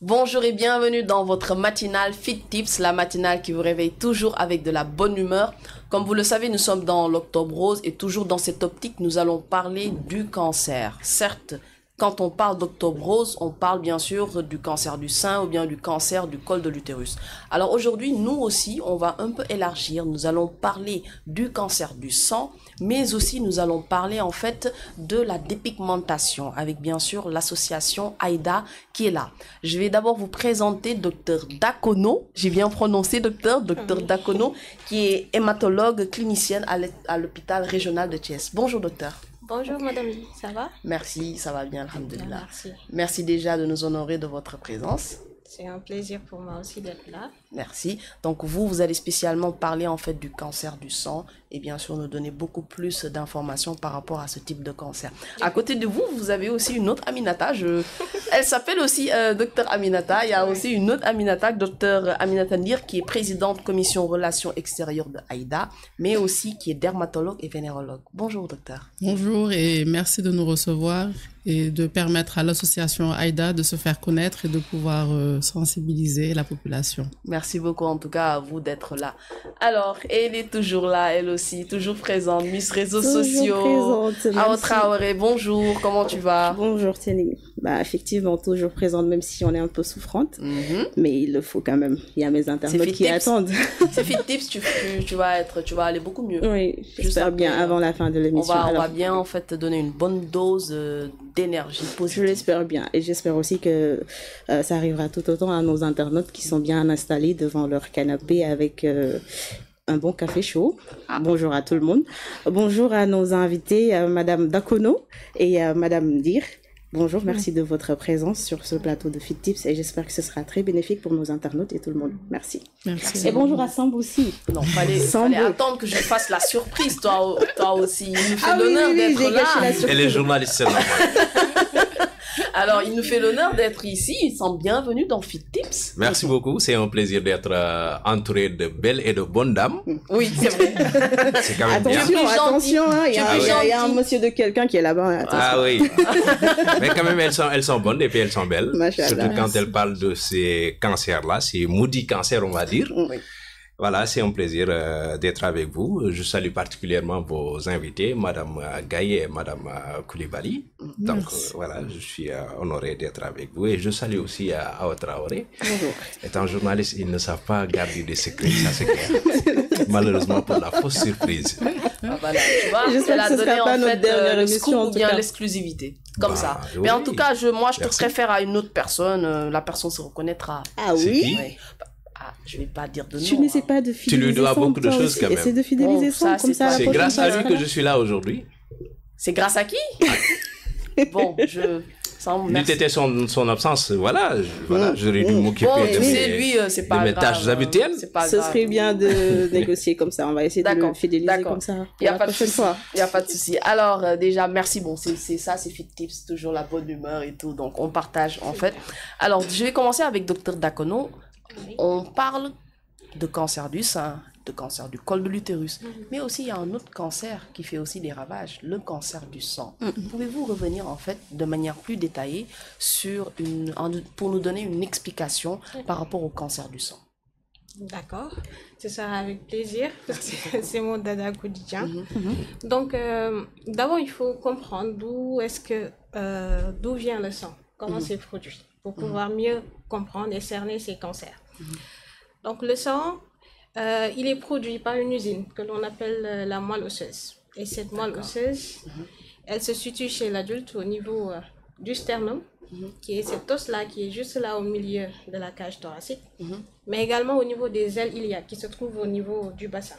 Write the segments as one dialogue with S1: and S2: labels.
S1: Bonjour et bienvenue dans votre matinale Fit Tips, la matinale qui vous réveille toujours avec de la bonne humeur. Comme vous le savez, nous sommes dans l'Octobre Rose et toujours dans cette optique, nous allons parler du cancer. Certes, quand on parle d'Octobre Rose, on parle bien sûr du cancer du sein ou bien du cancer du col de l'utérus. Alors aujourd'hui, nous aussi, on va un peu élargir. Nous allons parler du cancer du sang, mais aussi nous allons parler en fait de la dépigmentation avec bien sûr l'association AIDA qui est là. Je vais d'abord vous présenter Dr Dakono. J'ai bien prononcé Dr Dakono, qui est hématologue clinicienne à l'hôpital régional de Thiès. Bonjour docteur.
S2: Bonjour Madame, ça va?
S1: Merci, ça va bien, alhamdoulilah.
S2: Merci.
S1: Merci déjà de nous honorer de votre présence.
S2: C'est un plaisir pour moi aussi d'être là.
S1: Merci. Donc vous allez spécialement parler en fait du cancer du sang et bien sûr nous donner beaucoup plus d'informations par rapport à ce type de cancer. À côté de vous, vous avez aussi une autre Aminata. Elle s'appelle aussi Dr Aminata. Il y a aussi une autre Aminata, Dr Aminata Ndir, qui est présidente commission relations extérieures de AIDA, mais aussi qui est dermatologue et vénérologue. Bonjour docteur.
S3: Bonjour et merci de nous recevoir et de permettre à l'association AIDA de se faire connaître et de pouvoir sensibiliser la population.
S1: Merci beaucoup en tout cas à vous d'être là. Alors, elle est toujours là, elle aussi, toujours présente, Miss Réseaux Sociaux. Awa Traoré, bonjour, comment tu vas?
S4: Bonjour Téné. Bah, effectivement, toujours présente, même si on est un peu souffrante. Mais il le faut quand même. Il y a mes internautes qui attendent.
S1: C'est Fit Tips, tu vas aller beaucoup mieux.
S4: Oui, j'espère bien avant la fin de l'émission.
S1: On va bien en fait te donner une bonne dose d'énergie positive.
S4: Je l'espère bien. Et j'espère aussi que ça arrivera tout autant à nos internautes qui sont bien installés devant leur canapé avec un bon café chaud. Bonjour à tout le monde. Bonjour à nos invités, Madame Dakono et Madame Ndir. Bonjour, merci de votre présence sur ce plateau de Fit Tips et j'espère que ce sera très bénéfique pour nos internautes et tout le monde. Merci.
S3: Merci.
S4: Et bonjour à Samb aussi.
S1: Non, fallait attendre que je fasse la surprise, toi aussi. Il nous fait l'honneur d'être là.
S5: Et les journalistes, c'est normal.
S1: Alors, il nous fait l'honneur d'être ici. Ils sont bienvenus dans Fit Tips.
S5: Merci beaucoup. C'est un plaisir d'être entouré de belles et de bonnes dames.
S1: Oui, c'est vrai.
S5: C'est quand même bien.
S4: Attention, hein, il y a un monsieur de quelqu'un qui est là-bas. Attention.
S5: Ah oui. Mais quand même, elles sont bonnes et puis elles sont belles.
S4: Machallah.
S5: Surtout quand elles parlent de ces cancers-là, ces maudits cancers, on va dire.
S4: Oui.
S5: Voilà, c'est un plaisir d'être avec vous. Je salue particulièrement vos invités, Madame Gaye et Madame Koulibaly. Donc voilà, je suis honoré d'être avec vous et je salue aussi Awa Traoré.
S4: Bonjour.
S5: Étant journaliste, ils ne savent pas garder des secrets, ça c'est clair. Malheureusement pour la fausse surprise.
S1: Voilà, tu vois,
S4: J'espère que ce sera pas notre dernière
S1: le
S4: émission,
S1: scoop
S4: en
S1: ou
S4: tout
S1: bien
S4: cas.
S1: l'exclusivité. Comme ça.
S5: Oui.
S1: Mais en tout cas, moi, je te
S5: Merci.
S1: préfère à une autre personne. La personne se reconnaîtra.
S4: Ah
S5: C'est
S4: oui?
S5: qui?
S1: Ouais. Je vais pas dire de nom.
S4: Tu n'essaies pas de fidéliser
S5: lui dois
S4: Samb,
S5: beaucoup de
S4: toi
S5: choses,
S4: aussi.
S5: quand même.
S4: Essaie de fidéliser
S1: Bon, ça,
S4: Samb, comme
S1: c'est
S4: ça la
S1: pas-
S5: C'est
S4: prochaine
S5: grâce
S4: fois,
S5: à
S4: ça
S5: lui
S4: sera
S5: que je suis là aujourd'hui.
S1: C'est grâce à qui? Bon,
S5: Lui, c'était son absence. Voilà, j'aurais dû m'occuper
S1: Bon,
S5: de
S1: tu sais,
S5: mes,
S1: lui, c'est pas
S5: de mes
S1: grave.
S5: tâches habituelles.
S1: C'est pas
S4: Ce
S1: grave.
S4: serait bien de négocier comme ça. On va essayer de le
S1: D'accord,
S4: fidéliser
S1: d'accord.
S4: comme ça
S1: Il
S4: pour
S1: n'y a
S4: la
S1: pas de
S4: prochaine
S1: souci.
S4: fois.
S1: Il n'y a pas de souci. Alors, déjà, merci. Bon, c'est ça, c'est Fit Tips, toujours la bonne humeur et tout. Donc, on partage, en fait. Alors, je vais commencer avec Dr Dakono. On parle de cancer du sein, de cancer du col de l'utérus. Mais aussi, il y a un autre cancer qui fait aussi des ravages, le cancer du sang. Pouvez-vous revenir, en fait, de manière plus détaillée pour nous donner une explication par rapport au cancer du sang?
S2: D'accord, ce sera avec plaisir parce que c'est mon dada quotidien. Donc, d'abord, il faut comprendre d'où vient le sang, comment c'est produit, pour pouvoir mieux comprendre et cerner ces cancers. Donc, le sang, il est produit par une usine que l'on appelle la moelle osseuse. Et cette moelle osseuse, elle se situe chez l'adulte au niveau du sternum, qui est cet os-là qui est juste là au milieu de la cage thoracique, mais également au niveau des ailes iliaques qui se trouvent au niveau du bassin.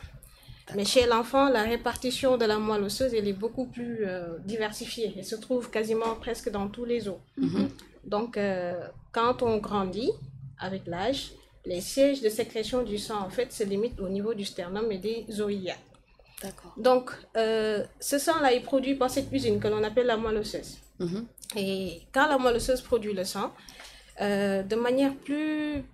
S2: Mais chez l'enfant, la répartition de la moelle osseuse, elle est beaucoup plus diversifiée. Elle se trouve quasiment presque dans tous les os. Donc, quand on grandit avec l'âge, les sièges de sécrétion du sang, en fait, se limitent au niveau du sternum et des os iliaques.
S1: D'accord.
S2: Donc, ce sang-là est produit par cette usine que l'on appelle la moelle osseuse. Et quand la moelle osseuse produit le sang, de manière plus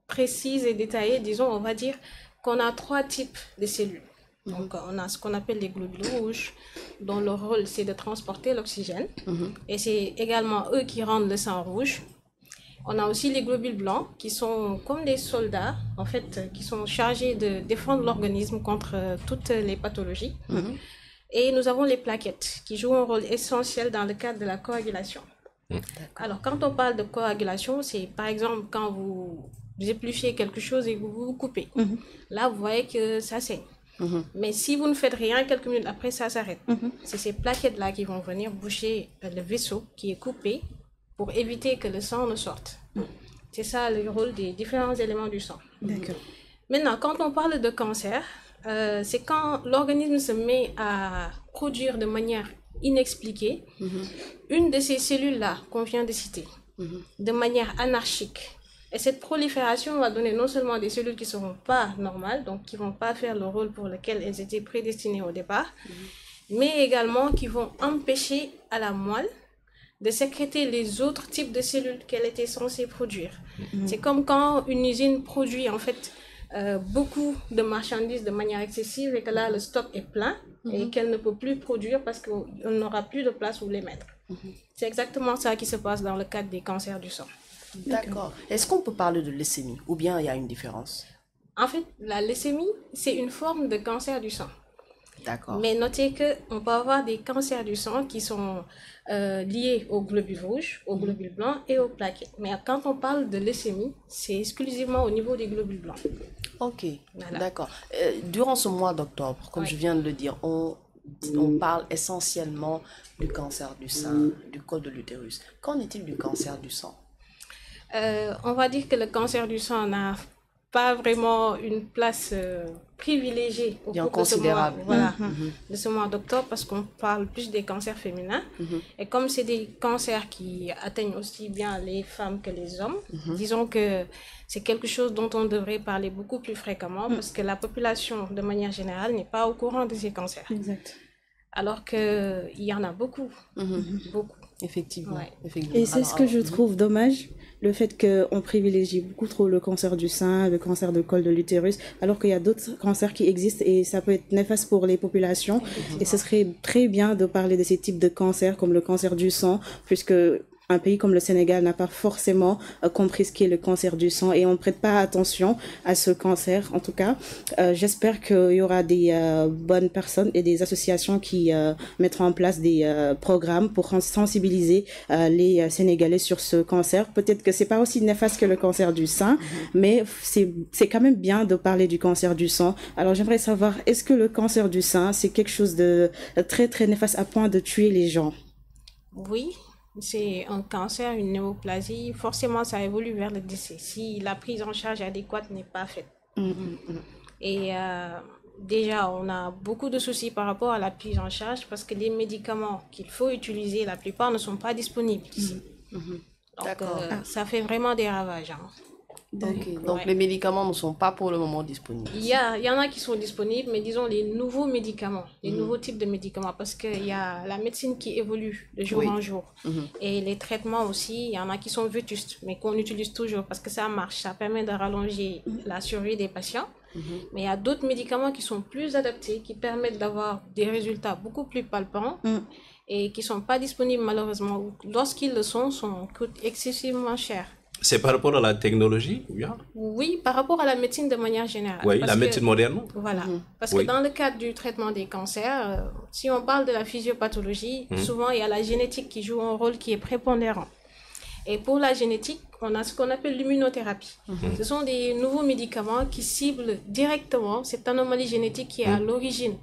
S2: précise et détaillée, disons, on va dire qu'on a 3 types de cellules. Donc, on a ce qu'on appelle les globules rouges, dont le rôle, c'est de transporter l'oxygène. Et c'est également eux qui rendent le sang rouge. On a aussi les globules blancs qui sont comme des soldats, en fait, qui sont chargés de défendre l'organisme contre toutes les pathologies. Et nous avons les plaquettes qui jouent un rôle essentiel dans le cadre de la coagulation. Alors, quand on parle de coagulation, c'est par exemple quand vous épluchez quelque chose et vous vous coupez. Là, vous voyez que ça saigne. Mais si vous ne faites rien, quelques minutes après, ça s'arrête. C'est ces plaquettes-là qui vont venir boucher le vaisseau qui est coupé pour éviter que le sang ne sorte. C'est ça le rôle des différents éléments du sang.
S4: D'accord.
S2: Maintenant, quand on parle de cancer, c'est quand l'organisme se met à produire de manière inexpliquée une de ces cellules-là qu'on vient de citer, de manière anarchique. Et cette prolifération va donner non seulement des cellules qui ne seront pas normales, donc qui ne vont pas faire le rôle pour lequel elles étaient prédestinées au départ, mais également qui vont empêcher à la moelle de sécréter les autres types de cellules qu'elle était censée produire. C'est comme quand une usine produit en fait beaucoup de marchandises de manière excessive et que là le stock est plein et qu'elle ne peut plus produire parce qu'on n'aura plus de place où les mettre. C'est exactement ça qui se passe dans le cadre des cancers du sang.
S1: D'accord. Est-ce qu'on peut parler de leucémie ou bien il y a une différence?
S2: En fait, la leucémie, c'est une forme de cancer du sang.
S1: D'accord.
S2: Mais notez qu'on peut avoir des cancers du sang qui sont liés aux globules rouges, aux globules blancs et aux plaquettes. Mais quand on parle de leucémie, c'est exclusivement au niveau des globules blancs.
S1: Ok,
S2: Voilà.
S1: d'accord. Durant ce mois d'octobre, comme je viens de le dire, on parle essentiellement du cancer du sein, du col de l'utérus. Qu'en est-il du cancer du sang?
S2: On va dire que le cancer du sang n'a pas vraiment une place privilégiée au cours
S1: considérable.
S2: De ce mois d'octobre parce qu'on parle plus des cancers féminins. Et comme c'est des cancers qui atteignent aussi bien les femmes que les hommes, disons que c'est quelque chose dont on devrait parler beaucoup plus fréquemment parce que la population, de manière générale, n'est pas au courant de ces cancers.
S4: Exact.
S2: Alors qu'il y en a beaucoup, beaucoup.
S1: Effectivement.
S2: Ouais.
S1: Effectivement.
S4: Et c'est ce que je trouve dommage, le fait qu'on privilégie beaucoup trop le cancer du sein, le cancer de col de l'utérus, alors qu'il y a d'autres cancers qui existent et ça peut être néfaste pour les populations. Et ce serait très bien de parler de ces types de cancers comme le cancer du sang, puisque un pays comme le Sénégal n'a pas forcément compris ce qu'est le cancer du sang et on ne prête pas attention à ce cancer. En tout cas, j'espère qu'il y aura des bonnes personnes et des associations qui mettront en place des programmes pour sensibiliser les Sénégalais sur ce cancer. Peut-être que c'est pas aussi néfaste que le cancer du sein, mais c'est quand même bien de parler du cancer du sang. Alors j'aimerais savoir, est-ce que le cancer du sein, c'est quelque chose de très très néfaste à point de tuer les gens?
S2: Oui. C'est un cancer, une néoplasie, forcément ça évolue vers le décès si la prise en charge adéquate n'est pas faite. Et déjà, on a beaucoup de soucis par rapport à la prise en charge parce que les médicaments qu'il faut utiliser, la plupart ne sont pas disponibles ici. Donc, ça fait vraiment des ravages.
S1: Donc les médicaments ne sont pas pour le moment disponibles.
S2: Il y en a qui sont disponibles, mais disons les nouveaux médicaments, les nouveaux types de médicaments, parce qu'il y a la médecine qui évolue de jour en jour. Et les traitements aussi, il y en a qui sont vétustes, mais qu'on utilise toujours parce que ça marche, ça permet de rallonger la survie des patients. Mais il y a d'autres médicaments qui sont plus adaptés, qui permettent d'avoir des résultats beaucoup plus palpants et qui ne sont pas disponibles malheureusement. Lorsqu'ils le sont, coûtent excessivement cher.
S5: C'est par rapport à la technologie ou bien?
S2: Oui, par rapport à la médecine de manière générale.
S5: Oui, la médecine moderne.
S2: Voilà. Parce que dans le cadre du traitement des cancers, si on parle de la physiopathologie, souvent il y a la génétique qui joue un rôle qui est prépondérant. Et pour la génétique, on a ce qu'on appelle l'immunothérapie. Ce sont des nouveaux médicaments qui ciblent directement cette anomalie génétique qui est à l'origine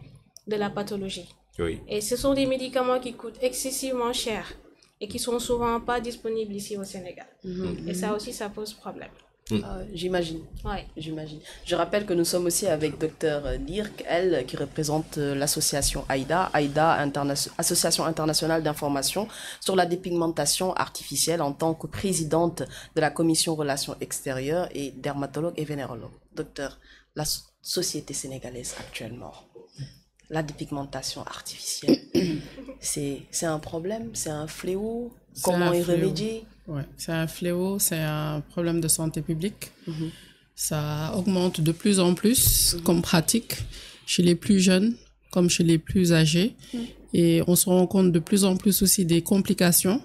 S2: de la pathologie.
S5: Oui.
S2: Et ce sont des médicaments qui coûtent excessivement cher et qui sont souvent pas disponibles ici au Sénégal. Et ça aussi, ça pose problème.
S1: J'imagine.
S2: Ouais.
S1: J'imagine. Je rappelle que nous sommes aussi avec Dr Dirk, elle qui représente l'association AIDA, Association internationale d'information sur la dépigmentation artificielle en tant que présidente de la commission relations extérieures et dermatologue et vénérologue. Docteur, la société sénégalaise actuellement, la dépigmentation artificielle, c'est un problème, c'est un fléau. Comment y remédier?
S3: Ouais, c'est un fléau, c'est un problème de santé publique. Ça augmente de plus en plus comme pratique chez les plus jeunes. comme chez les plus âgés. Et on se rend compte de plus en plus aussi des complications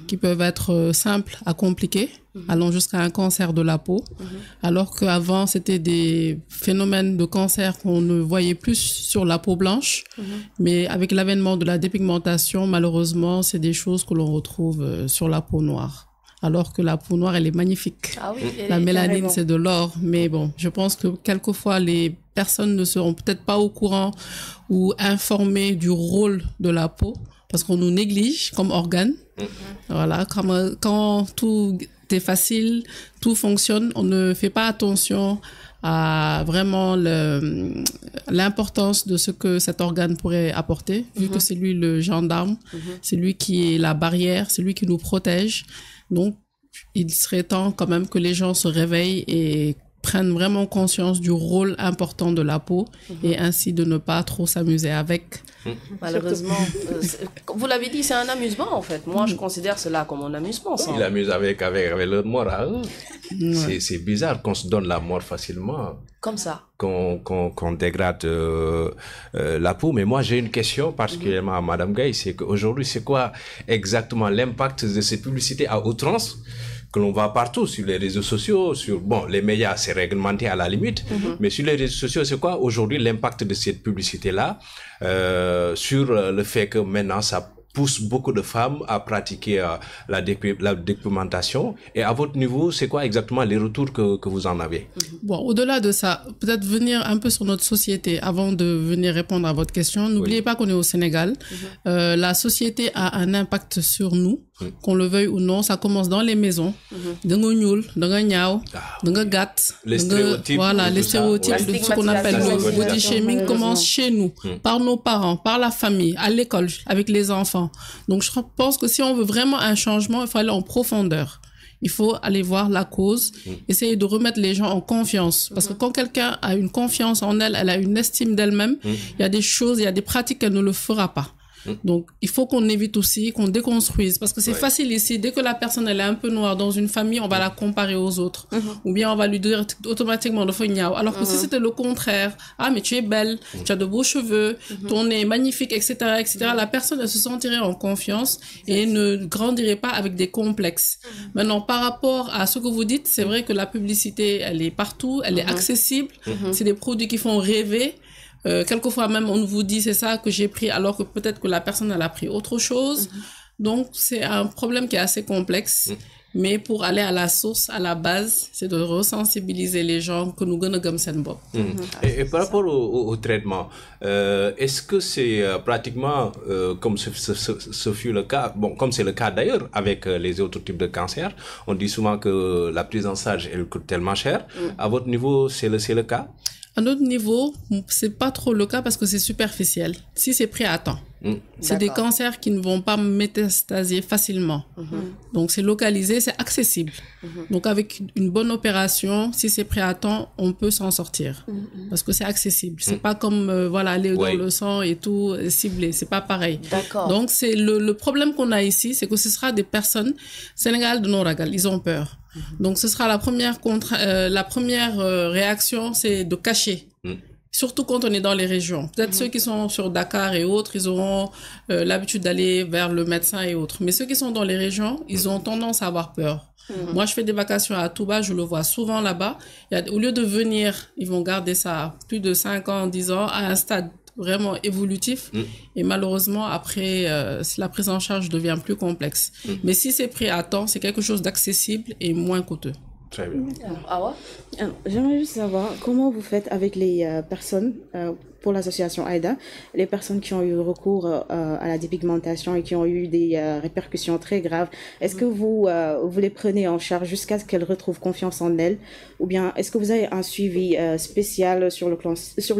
S3: qui peuvent être simples à compliquer, allant jusqu'à un cancer de la peau, alors qu'avant, c'était des phénomènes de cancer qu'on ne voyait plus sur la peau blanche, mais avec l'avènement de la dépigmentation, malheureusement, c'est des choses que l'on retrouve sur la peau noire. Alors que la peau noire, elle est magnifique.
S1: Ah oui,
S3: la mélanine,
S4: carrément.
S3: c'est de l'or. Mais bon, je pense que quelquefois, les personnes ne seront peut-être pas au courant ou informées du rôle de la peau, parce qu'on nous néglige comme organe. Voilà, quand tout est facile, tout fonctionne, on ne fait pas attention à vraiment l'importance de ce que cet organe pourrait apporter, vu que c'est lui le gendarme, c'est lui qui est la barrière, c'est lui qui nous protège. Donc, il serait temps quand même que les gens se réveillent et prennent vraiment conscience du rôle important de la peau et ainsi de ne pas trop s'amuser avec.
S1: Malheureusement, vous l'avez dit, c'est un amusement en fait. Moi, je considère cela comme un amusement. Ça.
S5: Il amuse avec leur mort à eux. C'est bizarre qu'on se donne la mort facilement,
S1: Comme ça.
S5: qu'on dégrade la peau. Mais moi, j'ai une question particulièrement à Madame Gaye, c'est qu'aujourd'hui, c'est quoi exactement l'impact de ces publicités à outrance que l'on voit partout sur les réseaux sociaux, les médias, c'est réglementé à la limite, mais sur les réseaux sociaux, c'est quoi aujourd'hui l'impact de cette publicité-là sur le fait que maintenant ça pousse beaucoup de femmes à pratiquer la dépigmentation. Et à votre niveau, c'est quoi exactement les retours que vous en avez?
S3: Bon, au-delà de ça, peut-être venir un peu sur notre société avant de venir répondre à votre question. N'oubliez pas qu'on est au Sénégal. La société a un impact sur nous, qu'on le veuille ou non. Ça commence dans les maisons. Danga ñuul, danga ñaaw, danga gàtt.
S5: Les stéréotypes.
S3: Voilà, les stéréotypes
S1: La
S3: de ce qu'on appelle le body shaming commence chez nous, par nos parents, par la famille, à l'école, avec les enfants. Donc, je pense que si on veut vraiment un changement, il faut aller en profondeur. Il faut aller voir la cause, essayer de remettre les gens en confiance. Parce que quand quelqu'un a une confiance en elle, elle a une estime d'elle-même, il y a des choses, il y a des pratiques qu'elle ne le fera pas. Donc, il faut qu'on évite aussi, qu'on déconstruise. Parce que c'est facile ici, dès que la personne elle est un peu noire dans une famille, on va la comparer aux autres. Ou bien on va lui dire automatiquement de faire niao. Alors que si c'était le contraire, ah mais tu es belle, tu as de beaux cheveux, ton nez est magnifique, etc., etc., la personne elle se sentirait en confiance et ne grandirait pas avec des complexes. Maintenant, par rapport à ce que vous dites, c'est vrai que la publicité, elle est partout, elle est accessible, c'est des produits qui font rêver. Quelquefois même on vous dit c'est ça que j'ai pris alors que peut-être que la personne elle a pris autre chose. Donc c'est un problème qui est assez complexe. Mais pour aller à la source, à la base, c'est de resensibiliser les gens que nous gagnons sen bob.
S5: Et par rapport au traitement, est-ce que c'est pratiquement comme ce fut le cas, comme c'est le cas d'ailleurs avec les autres types de cancers, on dit souvent que la prise en charge elle coûte tellement cher. À votre niveau, c'est le cas?
S3: À notre niveau, c'est pas trop le cas parce que c'est superficiel. Si c'est pris à temps. C'est des cancers qui ne vont pas métastasier facilement. Donc, c'est localisé, c'est accessible. Donc, avec une bonne opération, si c'est pris à temps, on peut s'en sortir. Parce que c'est accessible. C'est pas comme, aller dans le sang et tout, ciblé. C'est pas pareil.
S1: D'accord.
S3: Donc, c'est le problème qu'on a ici, c'est que ce sera des personnes, Sénégal de Noragal, ils ont peur. Donc, ce sera la première réaction, c'est de cacher. Surtout quand on est dans les régions. Peut-être ceux qui sont sur Dakar et autres, ils auront l'habitude d'aller vers le médecin et autres. Mais ceux qui sont dans les régions, ils ont tendance à avoir peur. Moi, je fais des vacations à Touba, je le vois souvent là-bas. Au lieu de venir, ils vont garder ça plus de 5 ans, 10 ans, à un stade vraiment évolutif. Et malheureusement, après, la prise en charge devient plus complexe. Mais si c'est pris à temps, c'est quelque chose d'accessible et moins coûteux.
S5: Très bien.
S1: Ah ouais?
S4: J'aimerais juste savoir comment vous faites avec les personnes, pour l'association AIDA, les personnes qui ont eu recours à la dépigmentation et qui ont eu des répercussions très graves. Est-ce que vous les prenez en charge jusqu'à ce qu'elles retrouvent confiance en elles? Ou bien est-ce que vous avez un suivi spécial sur le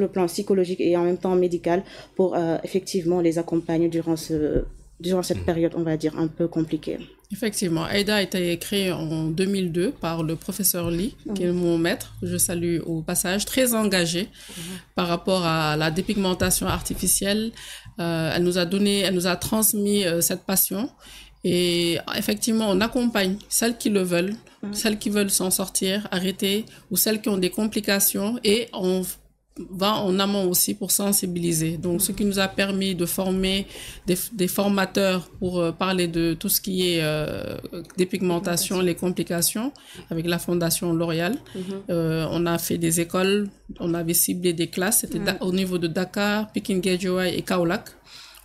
S4: plan psychologique et en même temps médical pour effectivement les accompagner durant cette période, on va dire, un peu compliquée?
S3: Effectivement, AIDA a été créé en 2002 par le professeur Lee, qui est mon maître, que je salue au passage, très engagé par rapport à la dépigmentation artificielle. Elle nous a transmis cette passion. Et effectivement, on accompagne celles qui le veulent, celles qui veulent s'en sortir, arrêter, ou celles qui ont des complications, et on va en amont aussi pour sensibiliser. Donc, ce qui nous a permis de former des formateurs pour parler de tout ce qui est dépigmentation, les complications, avec la Fondation L'Oréal. On a fait des écoles, on avait ciblé des classes, c'était au niveau de Dakar, Pikine Guédiawaye et Kaolack.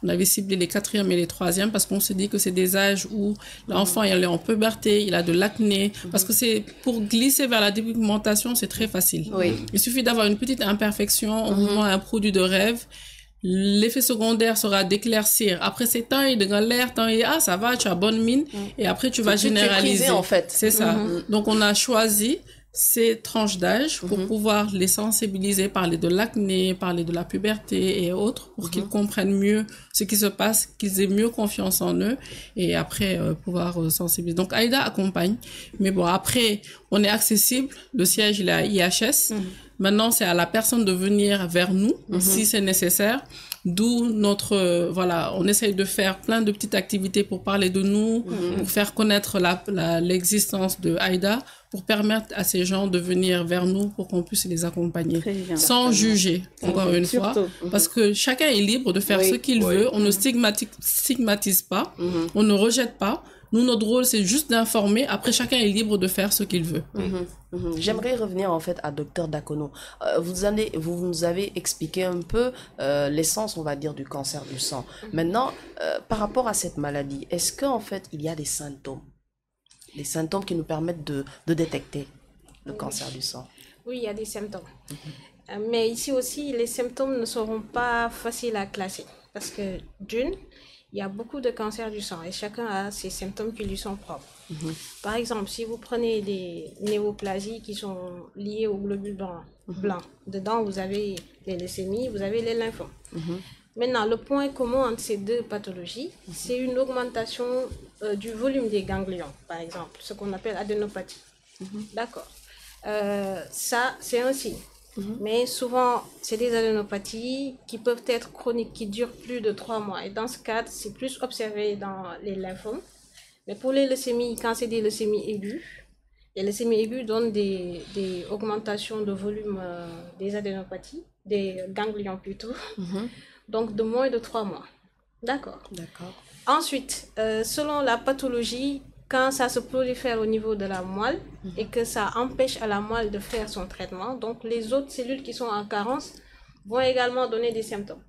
S3: On avait ciblé les 4e et les 3e parce qu'on se dit que c'est des âges où l'enfant il est en puberté, il a de l'acné. Parce que c'est pour glisser vers la dépigmentation, c'est très facile.
S1: Oui.
S3: Il suffit d'avoir une petite imperfection, on vous vend un produit de rêve. L'effet secondaire sera d'éclaircir. Après, c'est temps et de l'air, temps et ça va, tu as bonne mine. Et après, tu vas généraliser.
S1: En fait.
S3: C'est ça. Donc, on a choisi ces tranches d'âge pour pouvoir les sensibiliser, parler de l'acné, parler de la puberté et autres, pour qu'ils comprennent mieux ce qui se passe, qu'ils aient mieux confiance en eux et après pouvoir sensibiliser. Donc Aïda accompagne, mais bon après on est accessible, le siège il est à IHS. Maintenant c'est à la personne de venir vers nous si c'est nécessaire. D'où notre voilà, on essaye de faire plein de petites activités pour parler de nous, pour faire connaître l'existence de Aïda, pour permettre à ces gens de venir vers nous pour qu'on puisse les accompagner sans juger, encore une fois, parce que chacun est libre de faire ce qu'il veut, on ne stigmatise pas, on ne rejette pas. Nous, notre rôle, c'est juste d'informer. Après, chacun est libre de faire ce qu'il veut.
S1: J'aimerais revenir en fait à Dr Dakono. Vous nous avez expliqué un peu l'essence, on va dire, du cancer du sang. Maintenant, par rapport à cette maladie, est-ce qu'en fait, il y a des symptômes qui nous permettent de détecter le cancer du sang?
S2: Oui, il y a des symptômes. Mais ici aussi, les symptômes ne seront pas faciles à classer. Parce que d'une, il y a beaucoup de cancers du sang et chacun a ses symptômes qui lui sont propres. Par exemple, si vous prenez des néoplasies qui sont liées aux globules blancs, dedans vous avez les leucémies, vous avez les lymphomes. Maintenant, le point commun entre ces deux pathologies, c'est une augmentation du volume des ganglions, par exemple, ce qu'on appelle adénopathie. D'accord. Ça, c'est un signe. Mais souvent, c'est des adénopathies qui peuvent être chroniques, qui durent plus de 3 mois. Et dans ce cadre, c'est plus observé dans les lymphomes. Mais pour les leucémies, quand c'est des leucémies aiguës, les leucémies aiguës donnent des augmentations de volume des adénopathies, des ganglions plutôt, donc de moins de 3 mois. D'accord. Ensuite, selon la pathologie, quand ça se prolifère au niveau de la moelle et que ça empêche à la moelle de faire son traitement, donc les autres cellules qui sont en carence vont également donner des symptômes.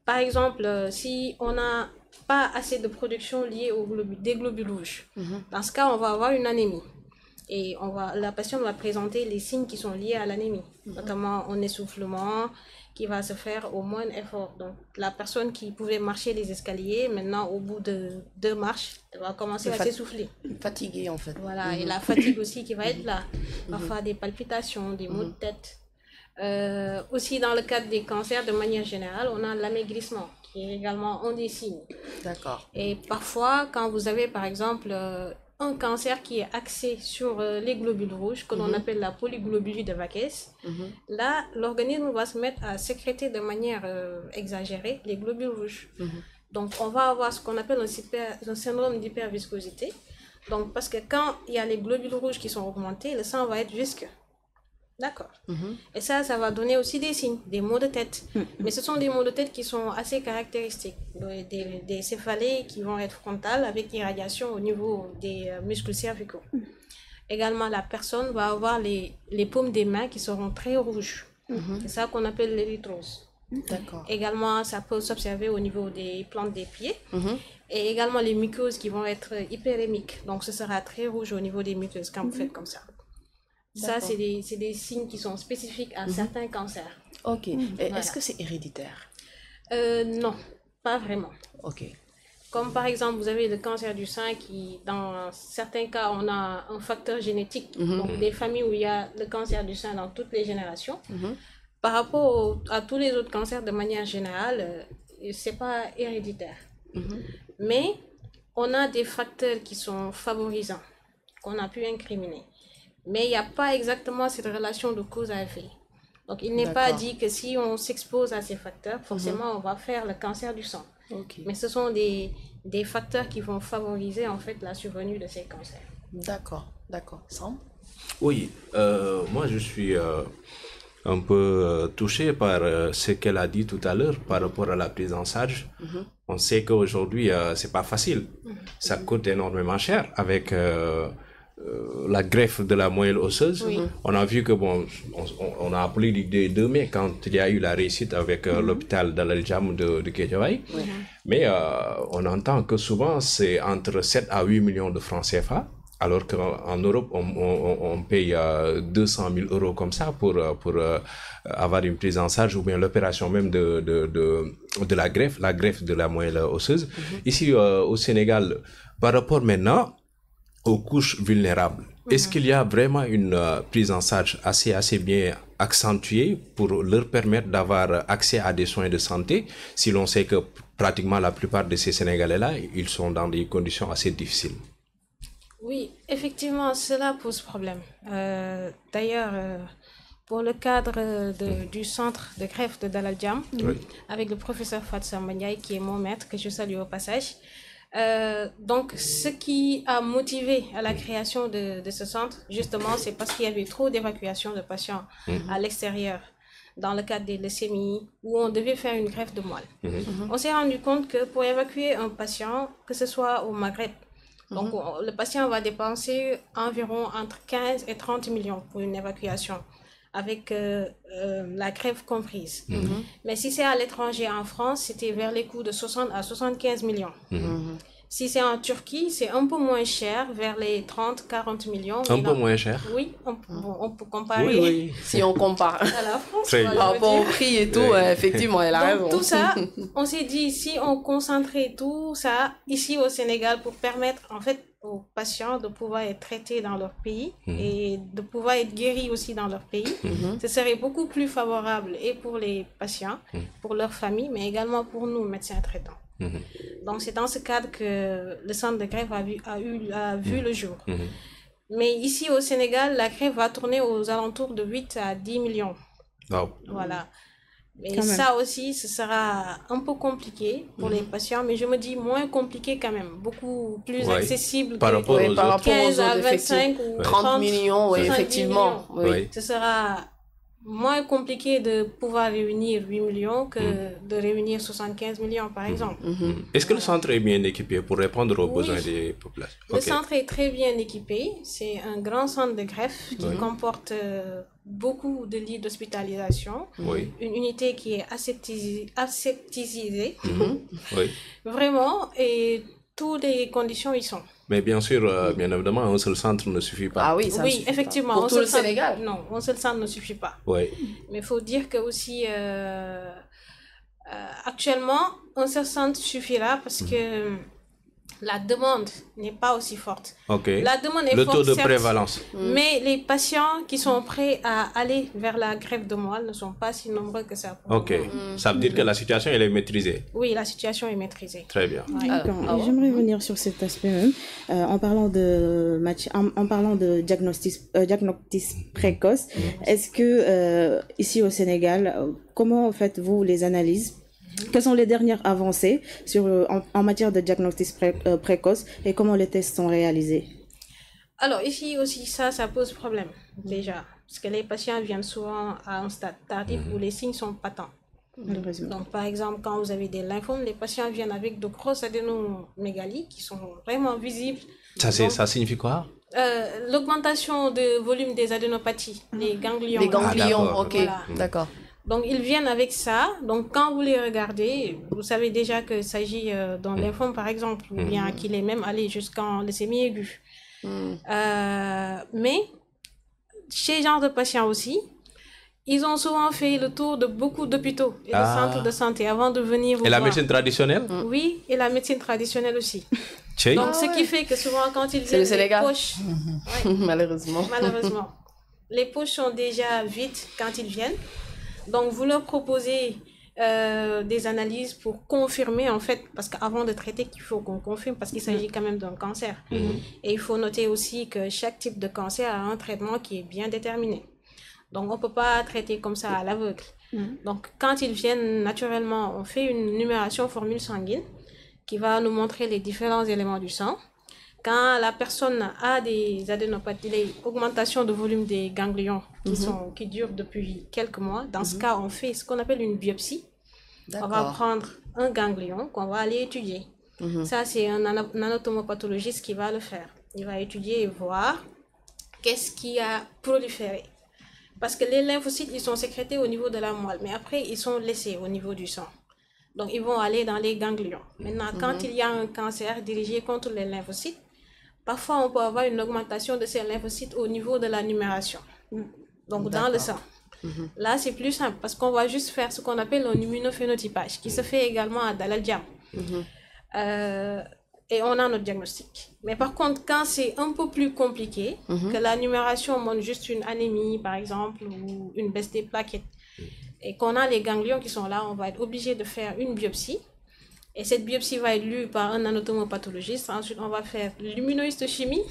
S2: Par exemple, si on n'a pas assez de production liée des globules rouges, dans ce cas, on va avoir une anémie. Et la patiente va présenter les signes qui sont liés à l'anémie, notamment un essoufflement qui va se faire au moindre effort. Donc, la personne qui pouvait marcher les escaliers, maintenant, au bout de 2 marches, elle va commencer à s'essouffler.
S1: Fatiguée, en fait.
S2: Voilà, et la fatigue aussi qui va être là. Parfois, des palpitations, des maux de tête. Aussi, dans le cadre des cancers, de manière générale, on a l'amaigrissement, qui est également un des signes.
S1: D'accord.
S2: Et parfois, quand vous avez, par exemple, un cancer qui est axé sur les globules rouges, que l'on appelle la polyglobulie de Vaquès, là, l'organisme va se mettre à sécréter de manière exagérée les globules rouges. Donc, on va avoir ce qu'on appelle un syndrome d'hyperviscosité. Donc, parce que quand il y a les globules rouges qui sont augmentés, le sang va être visqueux. D'accord. Et ça va donner aussi des signes, des maux de tête. Mais ce sont des maux de tête qui sont assez caractéristiques. Des céphalées qui vont être frontales avec irradiation au niveau des muscles cervicaux. Également, la personne va avoir les paumes des mains qui seront très rouges. C'est ça qu'on appelle l'érythrose.
S1: D'accord.
S2: Également, ça peut s'observer au niveau des plantes des pieds. Et également les muqueuses qui vont être hyperémiques. Donc, ce sera très rouge au niveau des muqueuses quand vous faites comme ça. Ça, c'est des signes qui sont spécifiques à certains cancers.
S1: Ok. Est-ce que c'est héréditaire?
S2: Non, pas vraiment.
S1: Ok.
S2: Comme par exemple, vous avez le cancer du sein qui, dans certains cas, on a un facteur génétique. Donc, des familles où il y a le cancer du sein dans toutes les générations. Par rapport à tous les autres cancers de manière générale, c'est pas héréditaire. Mais on a des facteurs qui sont favorisants, qu'on a pu incriminer. Mais il n'y a pas exactement cette relation de cause à effet. Donc, il n'est pas dit que si on s'expose à ces facteurs, forcément, on va faire le cancer du sang. Mais ce sont des facteurs qui vont favoriser, en fait, la survenue de ces cancers.
S1: D'accord. Sam?
S5: Oui, moi, je suis un peu touché par ce qu'elle a dit tout à l'heure par rapport à la prise en charge. On sait qu'aujourd'hui, c'est pas facile. Ça coûte énormément cher avec la greffe de la moelle osseuse. On a vu que on a appelé l'idée 2 mai quand il y a eu la réussite avec l'hôpital Dalal Jamm de Guédiawaye. Mais on entend que souvent c'est entre 7 à 8 millions de francs CFA. Alors qu'en Europe, on paye 200 000 euros comme ça pour avoir une prise en charge ou bien l'opération même de la greffe de la moelle osseuse. Ici, au Sénégal, par rapport maintenant aux couches vulnérables, est-ce qu'il y a vraiment une prise en charge assez bien accentuée pour leur permettre d'avoir accès à des soins de santé, si l'on sait que pratiquement la plupart de ces Sénégalais-là, ils sont dans des conditions assez difficiles?
S2: Oui, effectivement, cela pose problème. D'ailleurs, pour le cadre du centre de greffe de Dalal Jamm, avec le professeur Fatsa Mandiaye, qui est mon maître, que je salue au passage. Donc, ce qui a motivé à la création de ce centre, justement, c'est parce qu'il y avait trop d'évacuations de patients à l'extérieur, dans le cadre des leucémies, où on devait faire une greffe de moelle. On s'est rendu compte que pour évacuer un patient, que ce soit au Maghreb, donc le patient va dépenser environ entre 15 et 30 millions pour une évacuation, avec la greffe comprise. Mais si c'est à l'étranger, en France, c'était vers les coûts de 60 à 75 millions. Si c'est en Turquie, c'est un peu moins cher, vers les 30-40 millions.
S5: Un peu moins cher?
S2: Oui, on peut comparer.
S5: Oui.
S1: Si on compare
S2: à la France.
S1: Par rapport au prix et tout, effectivement, elle a raison.
S2: Tout ça, on s'est dit, si on concentrait tout ça ici au Sénégal pour permettre en fait aux patients de pouvoir être traités dans leur pays et de pouvoir être guéris aussi dans leur pays, ce serait beaucoup plus favorable et pour les patients, pour leur famille, mais également pour nous, médecins traitants. Donc c'est dans ce cadre que le centre de greffe a vu le jour. Mais ici au Sénégal, la greffe va tourner aux alentours de 8 à 10 millions. Voilà. Mais ça aussi, ce sera un peu compliqué pour les patients, mais je me dis moins compliqué quand même, beaucoup plus accessible
S5: par rapport aux autres.
S2: 15 à 25 ou
S1: 30 millions, effectivement.
S2: Oui. Ce sera moins compliqué de pouvoir réunir 8 millions que de réunir 75 millions, par exemple.
S5: Est-ce que le centre est bien équipé pour répondre aux besoins des populations?
S2: Le centre est très bien équipé. C'est un grand centre de greffe qui comporte beaucoup de lits d'hospitalisation. Une unité qui est aseptisée. Vraiment, et toutes les conditions y sont.
S5: Mais bien sûr, bien évidemment, un seul centre ne suffit pas.
S1: Ah oui, ça
S2: oui, effectivement.
S1: Pour tout le Sénégal?
S2: Non, un seul centre ne suffit pas. Mais il faut dire que aussi, actuellement, un seul centre suffira parce que la demande n'est pas aussi forte. La demande est forte,
S5: le taux de
S2: certes,
S5: prévalence.
S2: Mais les patients qui sont prêts à aller vers la greffe de moelle ne sont pas si nombreux que ça.
S5: Ça veut dire que la situation, elle est maîtrisée.
S2: Oui, la situation est maîtrisée.
S5: Très bien.
S4: J'aimerais revenir sur cet aspect même. En parlant de diagnostic précoce, est-ce que ici au Sénégal, comment faites-vous les analyses? Quelles sont les dernières avancées en matière de diagnostic précoce et comment les tests sont réalisés?
S2: Alors ici aussi, ça pose problème déjà, parce que les patients viennent souvent à un stade tardif où les signes sont patents. Donc par exemple, quand vous avez des lymphomes, les patients viennent avec de grosses adénomégalies qui sont vraiment visibles.
S5: Ça signifie quoi?
S2: L'augmentation de volume des adénopathies, les ganglions.
S1: Les ganglions, d'accord.
S2: Donc, ils viennent avec ça. Donc, quand vous les regardez, vous savez déjà qu'il s'agit d'un lymphome, par exemple, ou bien qu'il est même allé jusqu'en leucémie aiguë. Mais, chez ce genre de patients aussi, ils ont souvent fait le tour de beaucoup d'hôpitaux et de centres de santé avant de venir vous voir.
S5: Et la médecine traditionnelle?
S2: Oui, et la médecine traditionnelle aussi. Donc, ce qui fait que souvent, quand ils viennent, les poches...
S1: Malheureusement.
S2: Les poches sont déjà vides quand ils viennent. Donc, vous leur proposez des analyses pour confirmer, en fait, parce qu'avant de traiter, il faut qu'on confirme, parce qu'il s'agit quand même d'un cancer. Et il faut noter aussi que chaque type de cancer a un traitement qui est bien déterminé. Donc, on ne peut pas traiter comme ça à l'aveugle. Donc, quand ils viennent, naturellement, on fait une numération formule sanguine qui va nous montrer les différents éléments du sang. Quand la personne a des adénopathies, des augmentations de volume des ganglions qui durent depuis quelques mois, dans ce cas, on fait ce qu'on appelle une biopsie. On va prendre un ganglion qu'on va aller étudier. Ça, c'est un anatomopathologiste qui va le faire. Il va étudier et voir qu'est-ce qui a proliféré. Parce que les lymphocytes, ils sont sécrétés au niveau de la moelle, mais après, ils sont laissés au niveau du sang. Donc, ils vont aller dans les ganglions. Maintenant, quand il y a un cancer dirigé contre les lymphocytes, parfois, on peut avoir une augmentation de ces lymphocytes au niveau de la numération. Donc, dans le sang. Là, c'est plus simple parce qu'on va juste faire ce qu'on appelle un immunophénotypage qui se fait également à Dalal-Jamm. Et on a notre diagnostic. Mais par contre, quand c'est un peu plus compliqué, que la numération montre juste une anémie, par exemple, ou une baisse des plaquettes, et qu'on a les ganglions qui sont là, on va être obligé de faire une biopsie. Et cette biopsie va être lue par un anatomopathologiste. Ensuite, on va faire l'immunohistochimie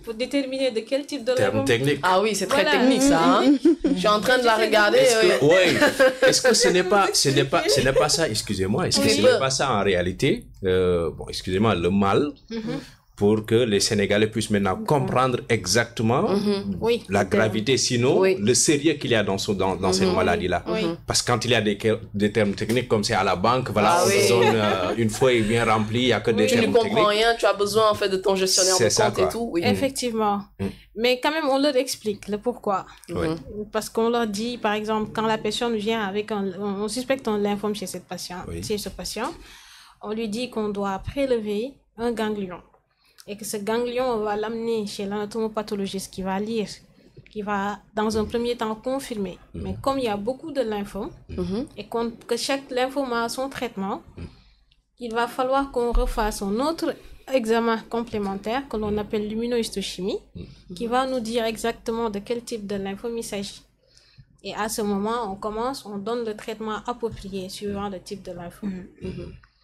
S2: pour déterminer de quel type de
S5: Terme technique.
S1: Ah oui, c'est très technique ça. Hein? Je suis en train de la regarder.
S5: Est-ce que ce n'est pas ça, excusez-moi, est-ce que ce n'est pas ça en réalité, excusez-moi, le mal pour que les Sénégalais puissent maintenant comprendre exactement la gravité, sinon le sérieux qu'il y a dans cette maladie-là. Parce que quand il y a des termes techniques comme c'est à la banque, voilà, on te donne une feuille bien remplie, il n'y a que des termes techniques.
S1: Tu ne comprends rien, tu as besoin en fait de ton gestionnaire de compte et tout.
S2: Effectivement. Mais quand même, on leur explique le pourquoi. Parce qu'on leur dit, par exemple, quand la personne vient avec on suspecte un lymphome chez ce patient, on lui dit qu'on doit prélever un ganglion. Et que ce ganglion, on va l'amener chez l'anatomopathologiste qui va lire, qui va dans un premier temps confirmer. Mais comme il y a beaucoup de lymphomes et que chaque lymphome a son traitement, il va falloir qu'on refasse un autre examen complémentaire que l'on appelle l'immunohistochimie, qui va nous dire exactement de quel type de lymphome il s'agit. Et à ce moment, on donne le traitement approprié suivant le type de lymphome.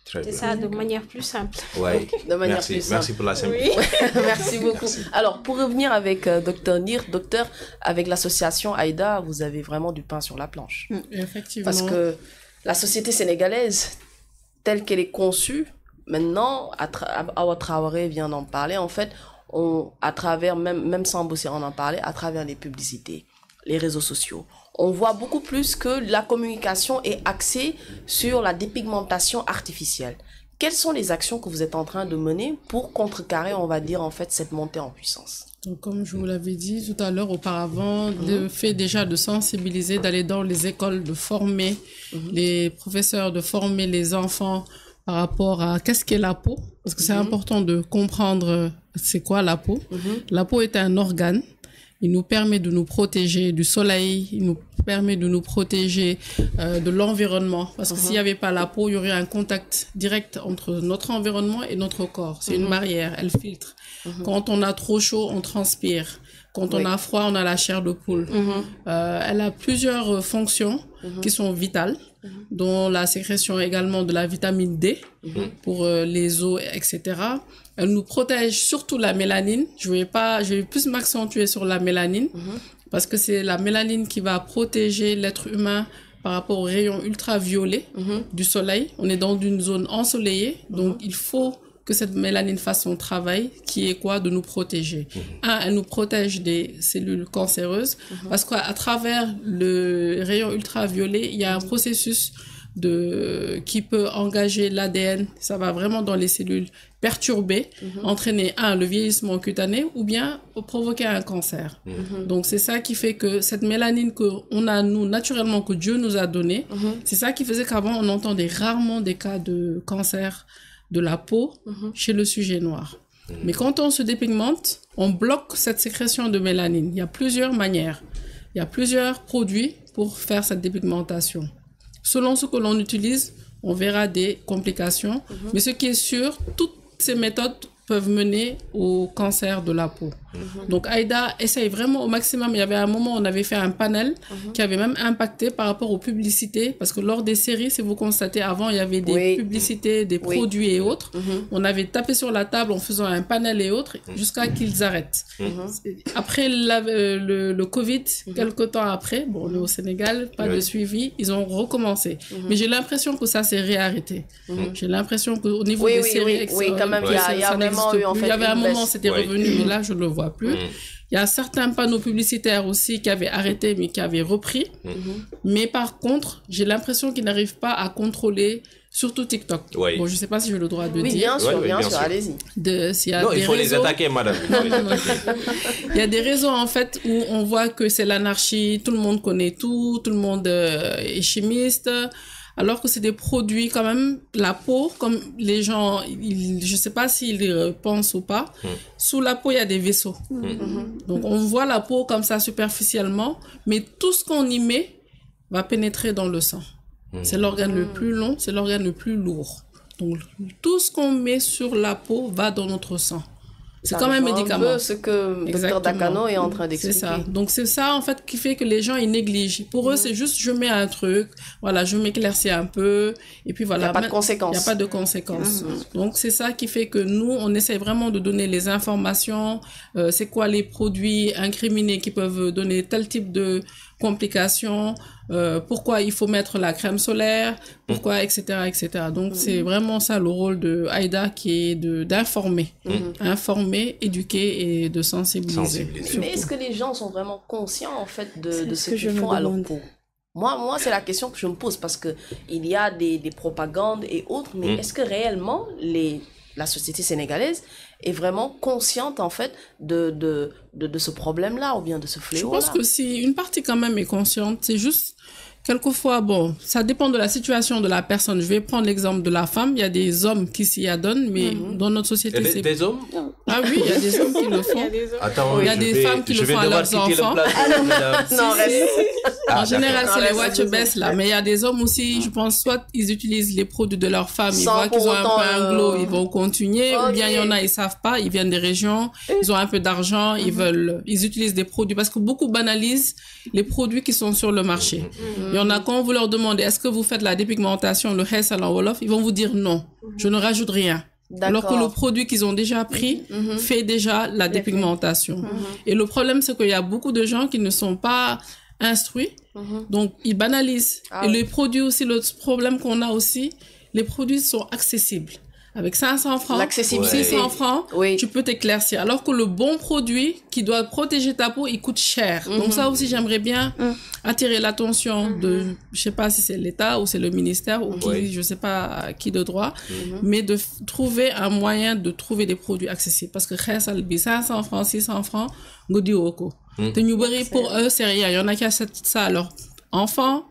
S2: C'est ça, de manière plus simple.
S5: Ouais.
S1: De manière plus simple.
S5: Merci pour la simplicité.
S1: Merci beaucoup. Alors, pour revenir avec Dr Nir, docteur, avec l'association Aïda, vous avez vraiment du pain sur la planche.
S3: Effectivement.
S1: Parce que la société sénégalaise, telle qu'elle est conçue, maintenant, Awa Traoré vient d'en parler, en fait, à travers, même sans bosser, on en parlait, à travers les publicités, les réseaux sociaux. On voit beaucoup plus que la communication est axée sur la dépigmentation artificielle. Quelles sont les actions que vous êtes en train de mener pour contrecarrer, on va dire, en fait, cette montée en puissance?
S3: Donc, comme je vous l'avais dit tout à l'heure auparavant, le fait déjà de sensibiliser, d'aller dans les écoles, de former les professeurs, de former les enfants par rapport à qu'est-ce qu'est la peau. Parce que c'est important de comprendre c'est quoi la peau. La peau est un organe. Il nous permet de nous protéger du soleil, il nous permet de nous protéger de l'environnement. Parce que s'il n'y avait pas la peau, il y aurait un contact direct entre notre environnement et notre corps. C'est une barrière, elle filtre. Quand on a trop chaud, on transpire. Quand on a froid, on a la chair de poule. Elle a plusieurs fonctions qui sont vitales, dont la sécrétion également de la vitamine D pour les os, etc. Elle nous protège surtout la mélanine. Je vais plus m'accentuer sur la mélanine parce que c'est la mélanine qui va protéger l'être humain par rapport aux rayons ultraviolets du soleil. On est dans une zone ensoleillée, donc il faut que cette mélanine fasse son travail, qui est quoi? De nous protéger. Elle nous protège des cellules cancéreuses, parce qu'à travers le rayon ultraviolet, il y a un processus qui peut engager l'ADN, ça va vraiment dans les cellules, perturber, entraîner le vieillissement cutané ou bien provoquer un cancer. Donc c'est ça qui fait que cette mélanine qu'on a nous naturellement, que Dieu nous a donnée, c'est ça qui faisait qu'avant on entendait rarement des cas de cancer de la peau chez le sujet noir. Mais quand on se dépigmente, on bloque cette sécrétion de mélanine. Il y a plusieurs manières. Il y a plusieurs produits pour faire cette dépigmentation. Selon ce que l'on utilise, on verra des complications. Mais ce qui est sûr, toutes ces méthodes peuvent mener au cancer de la peau. Donc Aïda essaye vraiment au maximum. Il y avait un moment, on avait fait un panel qui avait même impacté par rapport aux publicités, parce que lors des séries, si vous constatez, avant, il y avait des publicités, des produits et autres. On avait tapé sur la table en faisant un panel et autres, jusqu'à qu'ils arrêtent. Après le Covid, quelques temps après, bon, on est au Sénégal, pas de suivi, ils ont recommencé. Mais j'ai l'impression que ça s'est réarrêté. J'ai l'impression qu'au niveau des séries,
S1: quand même, il y a vraiment eu, en fait,
S3: il y avait un moment, c'était revenu, mais là, je ne le vois plus. Il y a certains panneaux publicitaires aussi qui avaient arrêté, mais qui avaient repris. Mais par contre, j'ai l'impression qu'ils n'arrivent pas à contrôler, surtout TikTok. Bon, je ne sais pas si j'ai le droit de dire.
S1: Bien sûr, allez-y.
S3: Non,
S5: il faut les attaquer, madame.
S3: Il y a des réseaux, en fait, où on voit que c'est l'anarchie, tout le monde connaît tout le monde est chimiste. Alors que c'est des produits quand même, la peau, comme les gens, je sais pas s'ils pensent ou pas, sous la peau il y a des vaisseaux. Donc on voit la peau comme ça superficiellement, mais tout ce qu'on y met va pénétrer dans le sang. C'est l'organe le plus long, c'est l'organe le plus lourd. Donc tout ce qu'on met sur la peau va dans notre sang. C'est comme un médicament.
S1: Un peu ce que Dr Dakano est en train d'expliquer.
S3: C'est ça. Donc c'est ça en fait qui fait que les gens ils négligent. Pour eux c'est juste je mets un truc, voilà, je m'éclaircis un peu et puis voilà.
S1: Il n'y a pas de conséquences.
S3: Il n'y a pas de conséquences. Donc c'est ça qui fait que nous on essaie vraiment de donner les informations. C'est quoi les produits incriminés qui peuvent donner tel type de complications, pourquoi il faut mettre la crème solaire, pourquoi, etc., etc. Donc, c'est vraiment ça le rôle de Aïda, qui est d'informer, informer, éduquer et de sensibiliser.
S1: Mais est-ce que les gens sont vraiment conscients, en fait, de ce qu'ils font à leur peau? Moi, c'est la question que je me pose, parce que il y a des propagandes et autres, mais est-ce que réellement la société sénégalaise est vraiment consciente, en fait, de ce problème-là, ou bien de ce fléau-là?
S3: Je pense que si une partie quand même est consciente, c'est juste, quelquefois, bon, ça dépend de la situation de la personne. Je vais prendre l'exemple de la femme. Il y a des hommes qui s'y adonnent, mais dans notre société, c'est...
S5: Des hommes?
S3: Ah oui, il y a des hommes qui le font.
S5: Attends,
S3: il y a des femmes qui le font à leurs enfants.
S1: Non, reste.
S3: En général, c'est les watch baisse là. Mais il y a des hommes aussi, je pense, soit ils utilisent les produits de leur femme, ils voient qu'ils ont un peu un glow, ils vont continuer. Ou bien il y en a, ils savent pas, ils viennent des régions, ils ont un peu d'argent, ils utilisent des produits. Parce que beaucoup banalisent les produits qui sont sur le marché. Il y en a, quand vous leur demandez, est-ce que vous faites la dépigmentation, le hair salon Wolof, ils vont vous dire non, je ne rajoute rien. Alors que le produit qu'ils ont déjà pris fait déjà la dépigmentation. Et le problème, c'est qu'il y a beaucoup de gens qui ne sont pas instruits, donc ils banalisent. Et les produits aussi, le problème qu'on a aussi, les produits sont accessibles. Avec 500 francs, 600 francs, tu peux t'éclaircir. Alors que le bon produit qui doit protéger ta peau, il coûte cher. Donc ça aussi, j'aimerais bien attirer l'attention de, je sais pas si c'est l'État ou c'est le ministère ou qui, je sais pas qui de droit, mais de trouver un moyen de trouver des produits accessibles. Parce que 500 francs, 600 francs, godi oko. Pour eux, c'est rien. Il y en a qui achètent ça à leurs enfants.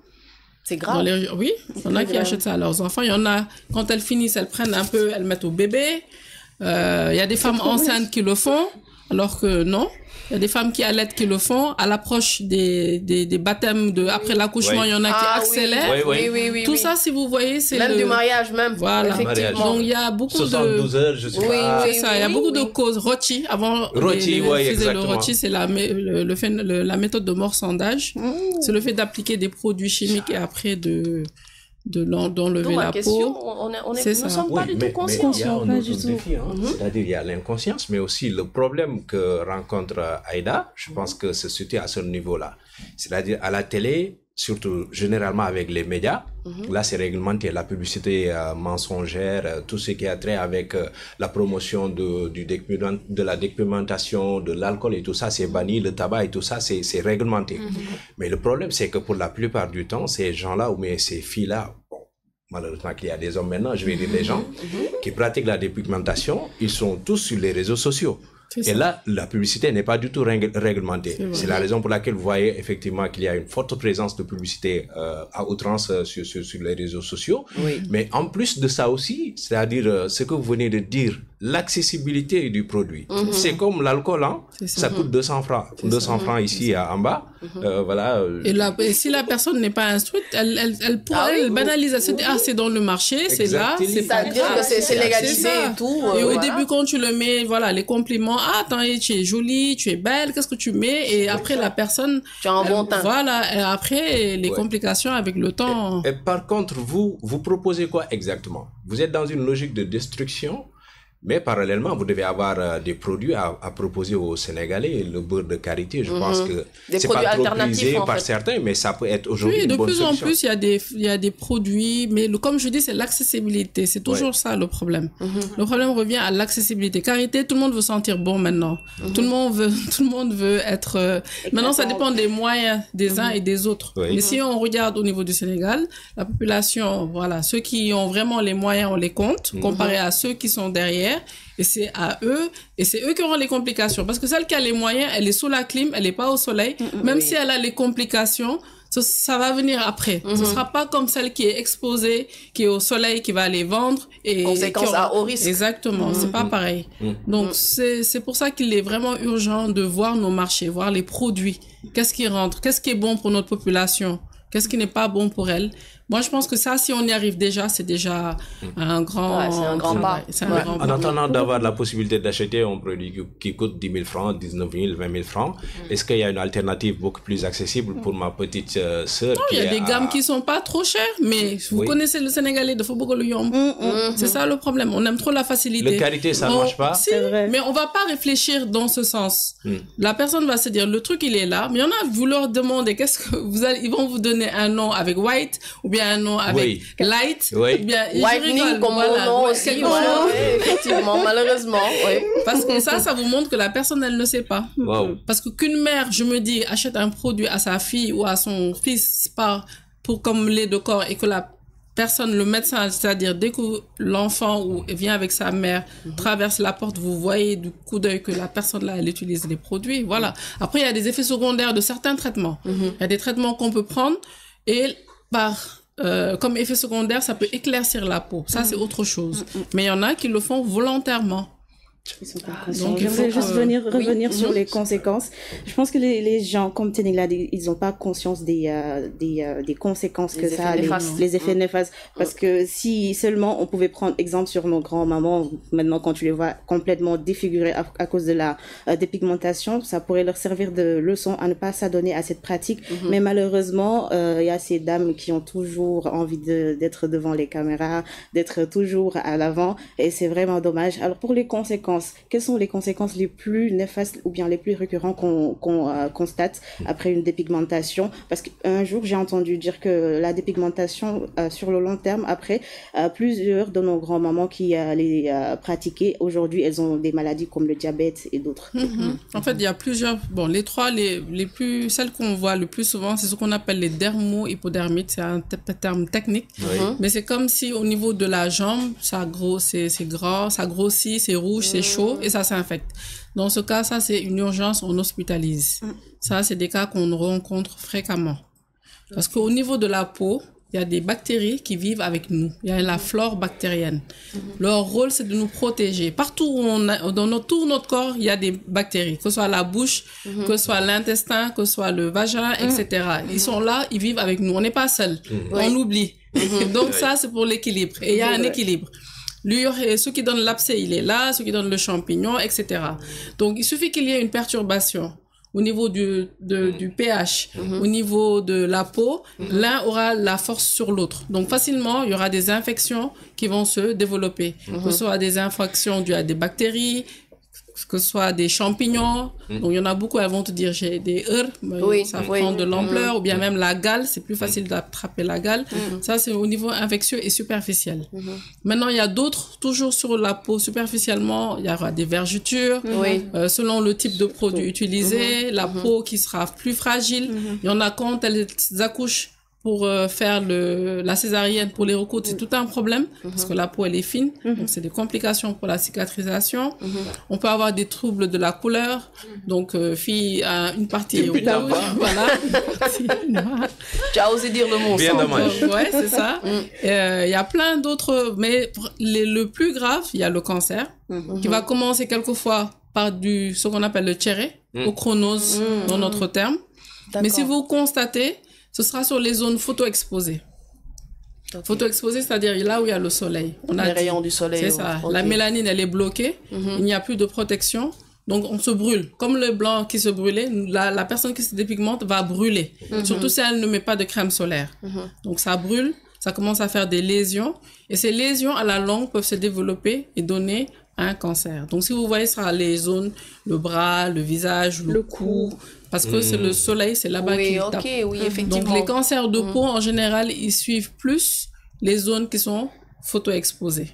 S1: C'est grave.
S3: Oui, il y en a qui achètent ça à leurs enfants. Il y en a, quand elles finissent, elles prennent un peu, elles mettent au bébé. Il y a des femmes enceintes qui le font, alors que non. Il y a des femmes qui allaitent qui le font. À l'approche des baptêmes après l'accouchement, il y en a qui accélèrent.
S1: Oui.
S3: Tout ça, si vous voyez, c'est
S1: même du mariage, même.
S3: Voilà.
S1: Effectivement.
S3: Donc, il y a beaucoup
S5: 72 heures, je sais pas.
S3: C'est ça. Il y a beaucoup de causes. Rôti, avant, le rôti, c'est la méthode de morsandage. C'est le fait d'appliquer des produits chimiques et après d'enlever la peau.
S1: Nous ne sommes pas du tout conscients.
S5: Mais il y a un autre défi, c'est-à-dire il y a l'inconscience, mais aussi le problème que rencontre Aïda, je pense que se situe à ce niveau-là. C'est-à-dire à la télé, surtout généralement avec les médias, là c'est réglementé, la publicité mensongère, tout ce qui a trait avec la promotion de la dépigmentation, de l'alcool et tout ça, c'est banni, le tabac et tout ça, c'est réglementé. Mais le problème, c'est que pour la plupart du temps, ces gens-là, ou bien ces filles-là, malheureusement qu'il y a des hommes maintenant, je vais dire des gens, qui pratiquent la dépigmentation, ils sont tous sur les réseaux sociaux. Et là, la publicité n'est pas du tout réglementée. C'est la raison pour laquelle vous voyez effectivement qu'il y a une forte présence de publicité à outrance sur les réseaux sociaux. Mais en plus de ça aussi, c'est-à-dire ce que vous venez de dire, l'accessibilité du produit. C'est comme l'alcool, ça coûte 200 francs. 200 francs ici en bas. Voilà.
S3: Et si la personne n'est pas instruite, elle banalise, elle se dit, c'est dans le marché, c'est là.
S1: C'est-à-dire que c'est légalisé et tout.
S3: Et au début, quand tu le mets, voilà, les compliments, attends, tu es jolie, tu es belle, qu'est-ce que tu mets? Et après, la personne...
S1: Tu as un bon teint.
S3: Voilà, et après, les complications avec le temps...
S5: Et par contre, vous proposez quoi exactement? Vous êtes dans une logique de destruction, mais parallèlement, vous devez avoir des produits à proposer aux Sénégalais. Le beurre de karité, je pense que c'est pas trop prisé par certains, mais ça peut être aujourd'hui une bonne solution.
S3: Oui, de plus en plus, il y a des produits, mais comme je dis, c'est l'accessibilité. C'est toujours ça le problème. Le problème revient à l'accessibilité. Karité, tout le monde veut sentir bon maintenant. Tout le monde veut être... Maintenant, ça dépend des moyens des uns et des autres. Mais si on regarde au niveau du Sénégal, la population, voilà, ceux qui ont vraiment les moyens, on les compte, comparé à ceux qui sont derrière. Et c'est à eux, et c'est eux qui auront les complications. Parce que celle qui a les moyens, elle est sous la clim, elle n'est pas au soleil. Même si elle a les complications, ça va venir après. Ce sera pas comme celle qui est exposée, qui est au soleil, qui va les vendre. Et
S1: conséquences à haut risque.
S3: Exactement, c'est pas pareil. Donc, c'est pour ça qu'il est vraiment urgent de voir nos marchés, voir les produits. Qu'est-ce qui rentre? Qu'est-ce qui est bon pour notre population? Qu'est-ce qui n'est pas bon pour elle? Moi, je pense que ça, si on y arrive déjà, c'est déjà un grand
S1: pas.
S5: En attendant d'avoir la possibilité d'acheter un produit qui coûte 10 000 francs, 19 000, 20 000 francs, est-ce qu'il y a une alternative beaucoup plus accessible pour ma petite sœur?
S3: Non, il y a des gammes qui sont pas trop chères, mais vous connaissez le Sénégalais de Fobogo le Yom. C'est ça le problème. On aime trop la facilité.
S5: Le karité, ça ne marche pas?
S3: Si, mais on va pas réfléchir dans ce sens. La personne va se dire, le truc, il est là, mais il y en a, vous leur demandez, ils vont vous donner un nom avec white, ou bien un nom avec light, ou bien
S1: whitening comme mon nom aussi, effectivement, malheureusement,
S3: parce que ça vous montre que la personne, elle ne sait pas. Parce que qu'une mère, je me dis, achète un produit à sa fille ou à son fils comme lait de corps, et que la personne, le médecin, c'est-à-dire dès que l'enfant vient avec sa mère, traverse la porte, vous voyez du coup d'œil que la personne là, elle utilise les produits, voilà. Après, il y a des effets secondaires de certains traitements. Il y a des traitements qu'on peut prendre et comme effet secondaire, ça peut éclaircir la peau. Ça, c'est autre chose. Mais il y en a qui le font volontairement.
S4: Donc, j'aimerais juste revenir sur les conséquences. Je pense que les gens, comme Téné l'a dit, ils n'ont pas conscience des conséquences que ça a, les effets néfastes. Parce que si seulement on pouvait prendre exemple sur nos grands-mamans, maintenant quand tu les vois complètement défigurées à cause de la dépigmentation, ça pourrait leur servir de leçon à ne pas s'adonner à cette pratique. Mais malheureusement, il y a ces dames qui ont toujours envie d'être devant les caméras, d'être toujours à l'avant, et c'est vraiment dommage. Alors pour les conséquences, quelles sont les conséquences les plus néfastes ou bien les plus récurrents qu'on constate après une dépigmentation? Parce qu'un jour, j'ai entendu dire que la dépigmentation, sur le long terme, après, plusieurs de nos grands-mamans qui les pratiquaient, aujourd'hui, elles ont des maladies comme le diabète et d'autres.
S3: En fait, il y a plusieurs... Bon, les trois, celles qu'on voit le plus souvent, c'est ce qu'on appelle les dermo-hypodermites. C'est un terme technique. Mais c'est comme si au niveau de la jambe, c'est gras, ça grossit, c'est rouge, c'est chaud et ça s'infecte. Dans ce cas, ça c'est une urgence, on hospitalise. Ça, c'est des cas qu'on rencontre fréquemment. Parce qu'au niveau de la peau, il y a des bactéries qui vivent avec nous. Il y a la flore bactérienne. Leur rôle, c'est de nous protéger. Partout dans tout notre corps, il y a des bactéries, que ce soit la bouche, que ce soit l'intestin, que ce soit le vagin, etc. Ils sont là, ils vivent avec nous. On n'est pas seuls. On oublie. Donc ça, c'est pour l'équilibre. Et il y a un équilibre. Ce qui donne l'abcès, il est là, ce qui donne le champignon, etc. Donc, il suffit qu'il y ait une perturbation au niveau du pH, au niveau de la peau, l'un aura la force sur l'autre. Donc, facilement, il y aura des infections qui vont se développer. Que ce soit des infections dues à des bactéries, que ce soit des champignons. Donc, il y en a beaucoup, elles vont te dire, j'ai des ça prend de l'ampleur, ou bien même la gale, c'est plus facile d'attraper la gale. Ça, c'est au niveau infectieux et superficiel. Maintenant, il y a d'autres, toujours sur la peau, superficiellement, il y aura des vergetures, selon le type de produit utilisé, la peau qui sera plus fragile. Il y en a quand elles accouchent, pour faire la césarienne, pour les recoudre, c'est tout un problème, parce que la peau, elle est fine, donc c'est des complications pour la cicatrisation. On peut avoir des troubles de la couleur, donc fille a une partie rouge, voilà.
S1: Tu as osé dire le mot.
S5: Bien dommage.
S3: Ouais, c'est ça. Il y a plein d'autres, mais le plus grave, il y a le cancer, qui va commencer quelquefois par ce qu'on appelle le tchéré, ou chronose dans notre terme. Mais si vous constatez, ce sera sur les zones photo-exposées. Photo-exposées, c'est-à-dire là où il y a le soleil.
S1: Les rayons du soleil.
S3: C'est ça. La mélanine, elle est bloquée. Il n'y a plus de protection. Donc, on se brûle. Comme le blanc qui se brûlait, la personne qui se dépigmente va brûler. Surtout si elle ne met pas de crème solaire. Donc, ça brûle, ça commence à faire des lésions. Et ces lésions, à la longue, peuvent se développer et donner un cancer. Donc, si vous voyez ça, les zones, le bras, le visage, le cou, parce que c'est le soleil, c'est là-bas qu'il tape.
S1: Oui, effectivement.
S3: Donc, les cancers de peau, en général, ils suivent plus les zones qui sont photo-exposées.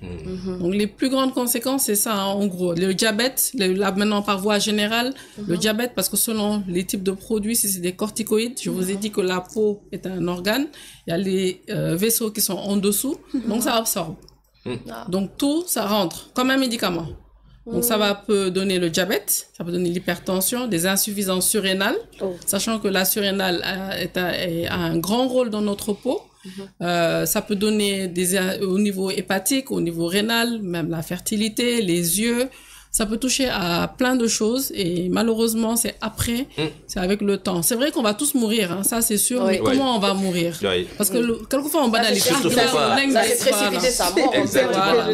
S3: Donc, les plus grandes conséquences, c'est ça, hein, en gros. Le diabète, là, maintenant, par voie générale, le diabète, parce que selon les types de produits, si c'est des corticoïdes, je vous ai dit que la peau est un organe, il y a les vaisseaux qui sont en dessous, donc ça absorbe. Donc, tout, ça rentre comme un médicament. Donc, ça peut donner le diabète, ça peut donner l'hypertension, des insuffisances surrénales, sachant que la surrénale a un grand rôle dans notre peau. Ça peut donner au niveau hépatique, au niveau rénal, même la fertilité, les yeux. Ça peut toucher à plein de choses et malheureusement, c'est après, c'est avec le temps. C'est vrai qu'on va tous mourir, hein, ça c'est sûr, mais comment on va mourir? Parce que quelquefois on banalise.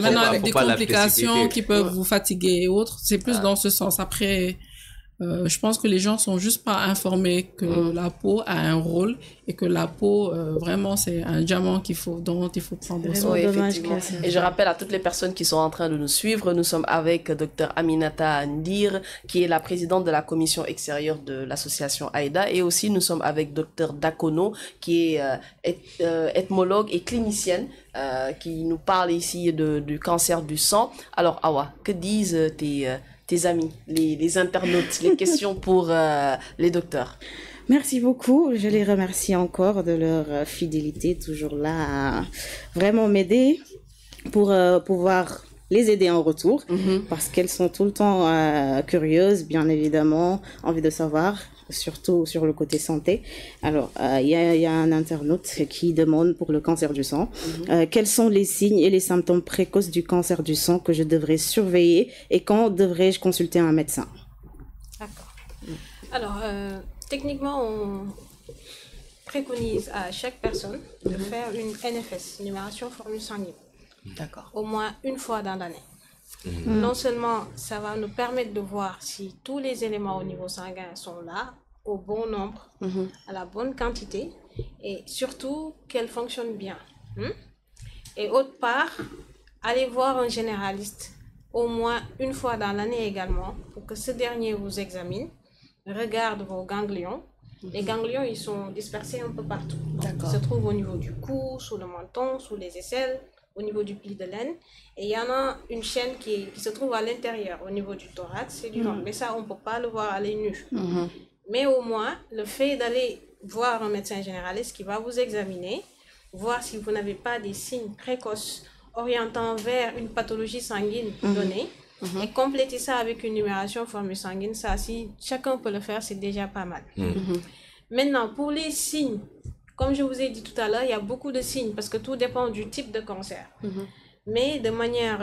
S3: Maintenant avec des complications qui peuvent vous fatiguer et autres, c'est plus dans ce sens. Après, je pense que les gens sont juste pas informés que la peau a un rôle et que la peau, vraiment, c'est un diamant dont il faut prendre soin.
S1: Et je rappelle à toutes les personnes qui sont en train de nous suivre, nous sommes avec Dr Aminata Ndir, qui est la présidente de la commission extérieure de l'association AIDA, et aussi nous sommes avec Dr Dakono, qui est ethmologue et clinicienne, qui nous parle ici du cancer du sang. Alors, Awa, que disent tes amis, les internautes, les questions pour les docteurs?
S4: Merci beaucoup. Je les remercie encore de leur fidélité, toujours là à vraiment m'aider pour pouvoir les aider en retour, parce qu'elles sont tout le temps curieuses, bien évidemment, envie de savoir, surtout sur le côté santé. Alors, il y a un internaute qui demande pour le cancer du sang, quels sont les signes et les symptômes précoces du cancer du sang que je devrais surveiller et quand devrais-je consulter un médecin?
S2: D'accord. Alors, techniquement, on préconise à chaque personne de faire une NFS, numération formule sanguine.
S1: D'accord.
S2: Au moins une fois dans l'année. Non seulement ça va nous permettre de voir si tous les éléments au niveau sanguin sont là, au bon nombre, à la bonne quantité, et surtout qu'elles fonctionnent bien. Et autre part, allez voir un généraliste au moins une fois dans l'année également, pour que ce dernier vous examine, regarde vos ganglions. Les ganglions, ils sont dispersés un peu partout. Ils se trouvent au niveau du cou, sous le menton, sous les aisselles, au niveau du pli de laine, et il y en a une chaîne qui se trouve à l'intérieur, au niveau du thorax et du ventre. Mais ça, on ne peut pas le voir à l'œil nu. Mais au moins, le fait d'aller voir un médecin généraliste qui va vous examiner, voir si vous n'avez pas des signes précoces orientant vers une pathologie sanguine donnée, et compléter ça avec une numération formule sanguine, ça, si chacun peut le faire, c'est déjà pas mal. Maintenant, pour les signes, comme je vous ai dit tout à l'heure, il y a beaucoup de signes parce que tout dépend du type de cancer. Mais de manière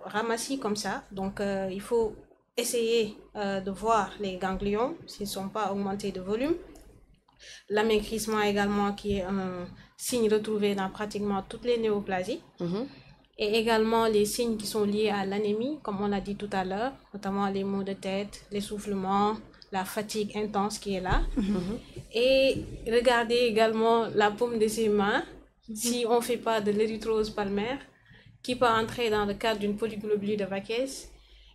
S2: ramassie comme ça, donc il faut essayer de voir les ganglions s'ils ne sont pas augmentés de volume. L'amaigrissement également qui est un signe retrouvé dans pratiquement toutes les néoplasies. Et également les signes qui sont liés à l'anémie, comme on l'a dit tout à l'heure, notamment les maux de tête, l'essoufflement, la fatigue intense qui est là. Et regardez également la paume de ses mains, si on ne fait pas de l'érythrose palmaire, qui peut entrer dans le cadre d'une polyglobulie de Vaquès.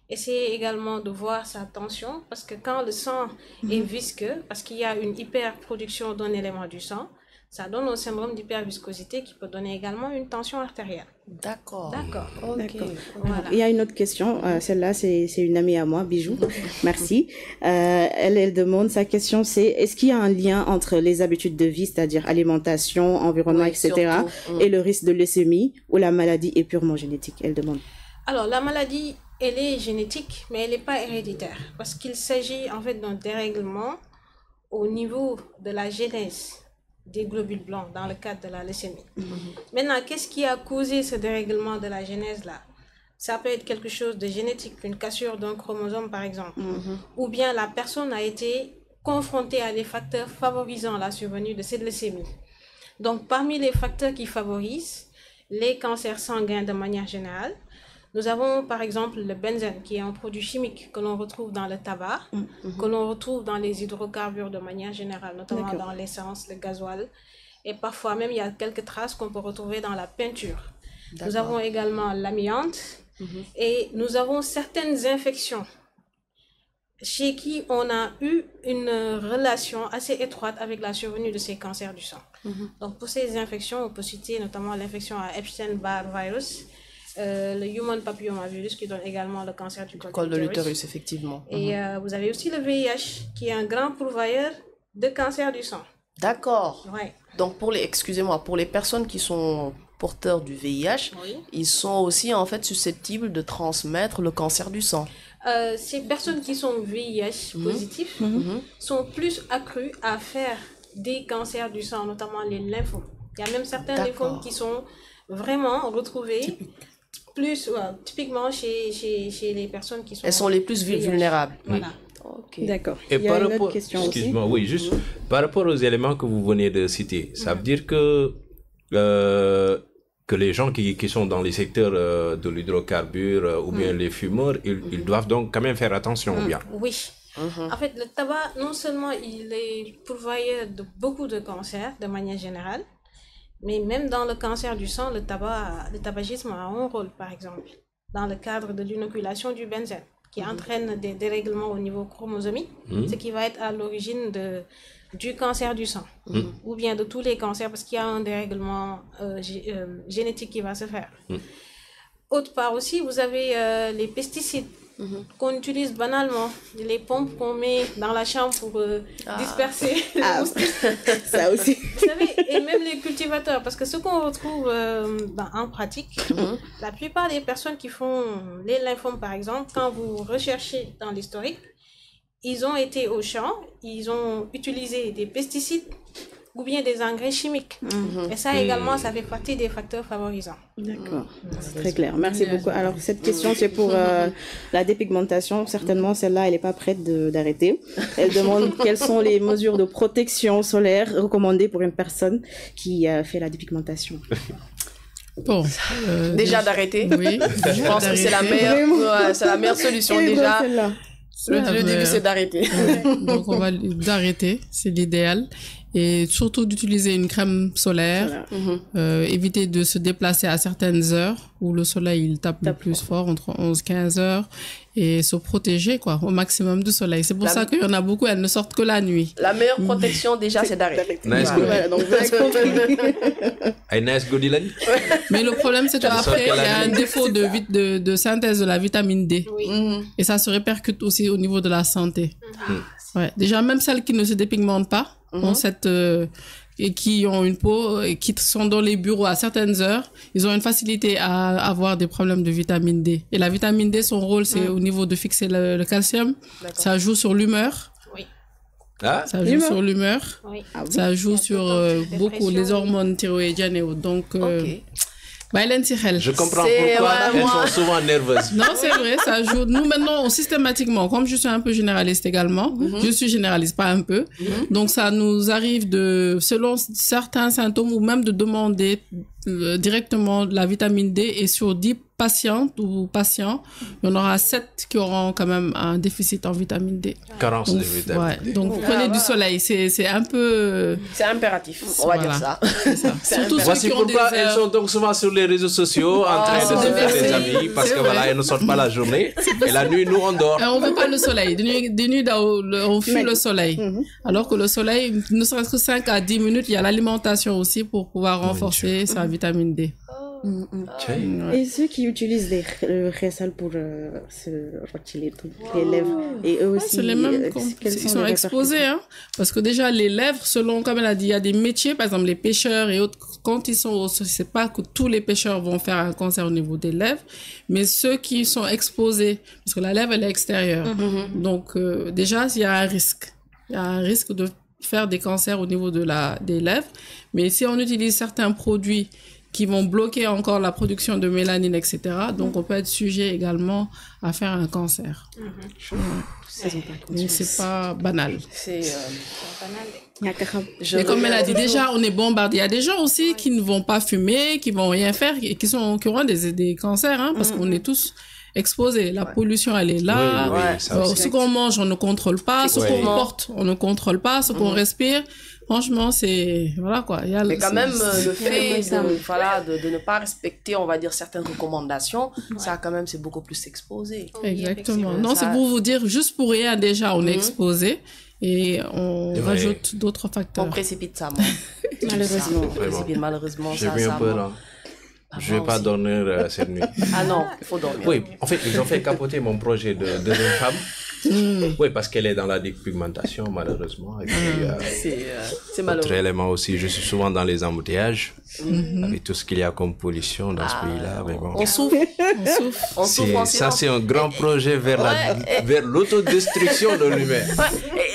S2: Essayez également de voir sa tension, parce que quand le sang est visqueux, parce qu'il y a une hyperproduction d'un élément du sang, ça donne un syndrome d'hyperviscosité qui peut donner également une tension artérielle.
S1: D'accord.
S2: Voilà.
S4: Il y a une autre question, celle-là c'est une amie à moi, Bijou, merci. Elle demande, sa question c'est, est-ce qu'il y a un lien entre les habitudes de vie, c'est-à-dire alimentation, environnement, etc., et le risque de leucémie, ou la maladie est purement génétique? Elle demande.
S2: Alors la maladie, elle est génétique, mais elle n'est pas héréditaire, parce qu'il s'agit en fait d'un dérèglement au niveau de la genèse des globules blancs dans le cadre de la leucémie. Maintenant, qu'est-ce qui a causé ce dérèglement de la genèse là? Ça peut être quelque chose de génétique, une cassure d'un chromosome par exemple, ou bien la personne a été confrontée à des facteurs favorisant la survenue de cette leucémie. Donc, parmi les facteurs qui favorisent les cancers sanguins de manière générale, Nous avons par exemple le benzène, qui est un produit chimique que l'on retrouve dans le tabac, que l'on retrouve dans les hydrocarbures de manière générale, notamment dans l'essence, le gasoil. Et parfois même, il y a quelques traces qu'on peut retrouver dans la peinture. Nous avons également l'amiante et nous avons certaines infections chez qui on a eu une relation assez étroite avec la survenue de ces cancers du sang. Donc pour ces infections, on peut citer notamment l'infection à Epstein-Barr virus, le human papillomavirus qui donne également le cancer du col de l'utérus,
S1: effectivement.
S2: Et vous avez aussi le VIH qui est un grand pourvoyeur de cancer du sang.
S1: D'accord.
S2: Ouais.
S1: Donc pour les personnes qui sont porteurs du VIH, ils sont aussi en fait susceptibles de transmettre le cancer du sang.
S2: Ces personnes qui sont VIH positifs sont plus accrues à faire des cancers du sang, notamment les lymphomes. Il y a même certains lymphomes qui sont vraiment retrouvés typiquement chez les personnes qui sont...
S1: Elles sont les plus vulnérables.
S2: Voilà.
S1: Okay.
S4: D'accord.
S5: Et
S4: il y a une autre question aussi.
S5: Excuse-moi, oui, juste par rapport aux éléments que vous venez de citer, ça veut dire que les gens qui sont dans les secteurs de l'hydrocarbure ou bien les fumeurs, ils doivent donc quand même faire attention, bien.
S2: Oui. En fait, le tabac, non seulement il est pourvoyeur de beaucoup de cancers de manière générale, mais même dans le cancer du sang, le tabagisme a un rôle, par exemple, dans le cadre de l'inoculation du benzène, qui entraîne des dérèglements au niveau chromosomique, ce qui va être à l'origine du cancer du sang, ou bien de tous les cancers, parce qu'il y a un dérèglement génétique qui va se faire. Autre part aussi, vous avez les pesticides qu'on utilise banalement, les pompes qu'on met dans la chambre pour disperser les moustiques.
S4: Ça aussi.
S2: Vous savez, et même les cultivateurs, parce que ce qu'on retrouve en pratique, la plupart des personnes qui font les lymphomes, par exemple, quand vous recherchez dans l'historique, ils ont été au champ, ils ont utilisé des pesticides ou bien des engrais chimiques. Et ça également, ça fait partie des facteurs favorisants.
S4: D'accord, c'est très clair. Merci beaucoup. Alors, cette question, c'est pour la dépigmentation. Certainement, celle-là, elle n'est pas prête d'arrêter. Elle demande quelles sont les mesures de protection solaire recommandées pour une personne qui fait la dépigmentation.
S3: Bon,
S1: déjà d'arrêter.
S3: Oui.
S1: Je pense que c'est la meilleure solution déjà. Le début, c'est d'arrêter.
S3: Donc, on va d'arrêter, c'est l'idéal. Et surtout d'utiliser une crème solaire, éviter de se déplacer à certaines heures où le soleil il tape le plus fort, entre 11 et 15 heures, et se protéger quoi, au maximum du soleil. C'est pour ça qu'il y en a beaucoup, elles ne sortent que la nuit.
S1: La meilleure protection déjà, c'est d'arrêter.
S5: Nice
S4: voilà, donc vous avez compris.
S5: Nice good, Ilani.
S3: Mais le problème, c'est qu'après, il y a un défaut de synthèse de la vitamine D. Et ça se répercute aussi au niveau de la santé. Ouais. Déjà, même celles qui ne se dépigmentent pas, et qui ont une peau, et qui sont dans les bureaux à certaines heures, ils ont une facilité à avoir des problèmes de vitamine D. Et la vitamine D, son rôle, c'est au niveau de fixer le calcium. Ça joue sur l'humeur. Ça joue sur l'humeur. Ça joue sur beaucoup les hormones thyroïdiennes et autres. Donc,
S5: je comprends pourquoi elles sont souvent nerveuses.
S3: Non, c'est vrai, ça joue. Nous, maintenant, systématiquement, comme je suis un peu généraliste également, je suis généraliste, pas un peu. Donc, ça nous arrive selon certains symptômes, ou même de demander directement la vitamine D, et sur 10 patientes ou patients, il y en aura 7 qui auront quand même un déficit en vitamine D.
S5: Carence de vitamine D.
S3: Donc, vous prenez du soleil, c'est un peu...
S1: C'est impératif, on va dire ça.
S3: Surtout
S5: voici pourquoi elles sont donc souvent sur les réseaux sociaux en train de se faire des amis, parce que voilà, elles ne sortent pas la journée, et la nuit, nous, on dort.
S3: On ne veut pas le soleil. De nuit, on fuit le soleil. Alors que le soleil, ne serait-ce que 5 à 10 minutes, il y a l'alimentation aussi pour pouvoir renforcer sa vitamine D.
S4: Et ceux qui utilisent le résal pour se retirer toutes les lèvres, et eux aussi,
S3: c'est les mêmes ils sont exposés, hein, parce que déjà les lèvres, selon, comme elle a dit, il y a des métiers, par exemple les pêcheurs et autres, quand ils sont, c'est pas que tous les pêcheurs vont faire un cancer au niveau des lèvres, mais ceux qui sont exposés, parce que la lèvre elle est extérieure, donc déjà il y a un risque, de faire des cancers au niveau des lèvres, mais si on utilise certains produits qui vont bloquer encore la production de mélanine, etc. Donc, on peut être sujet également à faire un cancer. Donc, c'est pas banal.
S1: C'est
S2: banal.
S3: Et comme elle a dit, déjà, on est bombardé. Il y a des gens aussi qui ne vont pas fumer, qui vont rien faire, qui auront des cancers, hein, parce qu'on est tous exposés. La pollution, elle est là. Ce qu'on mange, on ne contrôle pas. Ce qu'on porte, on ne contrôle pas. Ce qu'on respire. Franchement, c'est, voilà quoi.
S1: Mais quand même, le fait de ne pas respecter, on va dire, certaines recommandations, ça quand même, c'est beaucoup plus exposé.
S3: Exactement. Non, c'est pour vous dire, juste pour rien, déjà, on est exposé et on rajoute d'autres facteurs.
S1: On précipite ça, moi. Malheureusement,
S5: j'ai vu un peu là. Je vais pas dormir cette nuit.
S1: Ah non, il faut dormir.
S5: Oui, en fait, ils ont fait capoter mon projet de deuxième femme. Oui, parce qu'elle est dans la dépigmentation, malheureusement. Et puis,
S1: c'est malheureux.
S5: Autre élément aussi, je suis souvent dans les embouteillages, avec tout ce qu'il y a comme pollution dans ce pays-là. Mais bon.
S1: On souffre. On souffre.
S5: Ça, c'est un grand projet vers l'autodestruction de l'humain.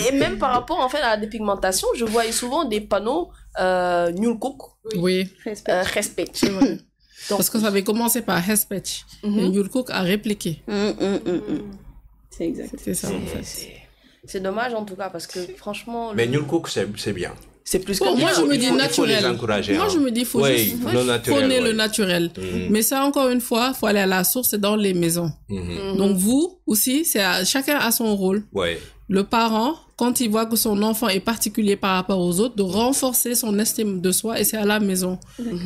S1: Et même par rapport en fait, à la dépigmentation, je voyais souvent des panneaux Nul Cook.
S3: Oui.
S1: Respect.
S3: Donc, parce que ça avait commencé par respect. Et Nul Cook a répliqué.
S4: C'est exact.
S3: C'est ça, en fait.
S1: C'est dommage, en tout cas, parce que franchement...
S5: Mais Nul Cook, c'est bien.
S1: C'est plus que...
S3: Moi, je me dis naturel.
S5: Il faut les encourager.
S3: Moi, je me dis, il faut juste prôner le naturel. Mais ça, encore une fois, il faut aller à la source, c'est dans les maisons. Donc, vous aussi, chacun a son rôle. Le parent, quand il voit que son enfant est particulier par rapport aux autres, de renforcer son estime de soi, et c'est à la maison.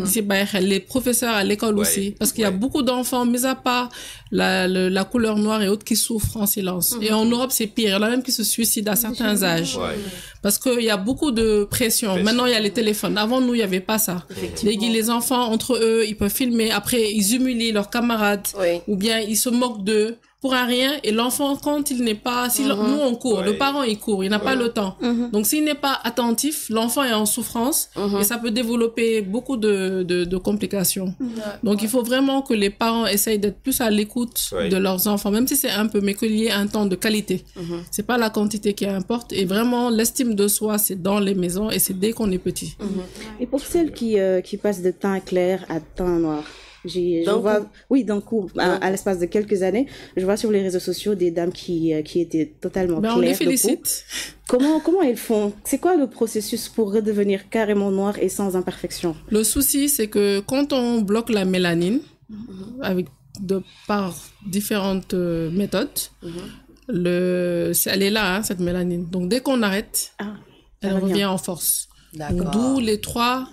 S3: Ici, les professeurs à l'école aussi, parce qu'il y a beaucoup d'enfants, mis à part la couleur noire et autres, qui souffrent en silence. Et en Europe, c'est pire. Il y en a même qui se suicident à certains âges. Parce qu'il y a beaucoup de pression. Maintenant, il y a les téléphones. Avant, nous, il n'y avait pas ça. Les enfants, entre eux, ils peuvent filmer. Après, ils humilient leurs camarades. Ou bien, ils se moquent d'eux. Pour un rien, et l'enfant, quand il n'est pas, nous on court, le parent il court, il n'a pas le temps. Donc s'il n'est pas attentif, l'enfant est en souffrance et ça peut développer beaucoup de complications. Donc il faut vraiment que les parents essayent d'être plus à l'écoute de leurs enfants, même si c'est un peu, mais qu'il y ait un temps de qualité. C'est pas la quantité qui importe, et vraiment l'estime de soi, c'est dans les maisons et c'est dès qu'on est petit.
S4: Et pour celles qui passent de teint clair à teint noir, d'un coup, à l'espace de quelques années, je vois sur les réseaux sociaux des dames qui étaient totalement claires.
S3: On les félicite.
S4: Comment elles font? C'est quoi le processus pour redevenir carrément noire et sans imperfection?
S3: Le souci, c'est que quand on bloque la mélanine, par différentes méthodes, elle est là, cette mélanine. Donc dès qu'on arrête, elle revient en force. D'où les 3...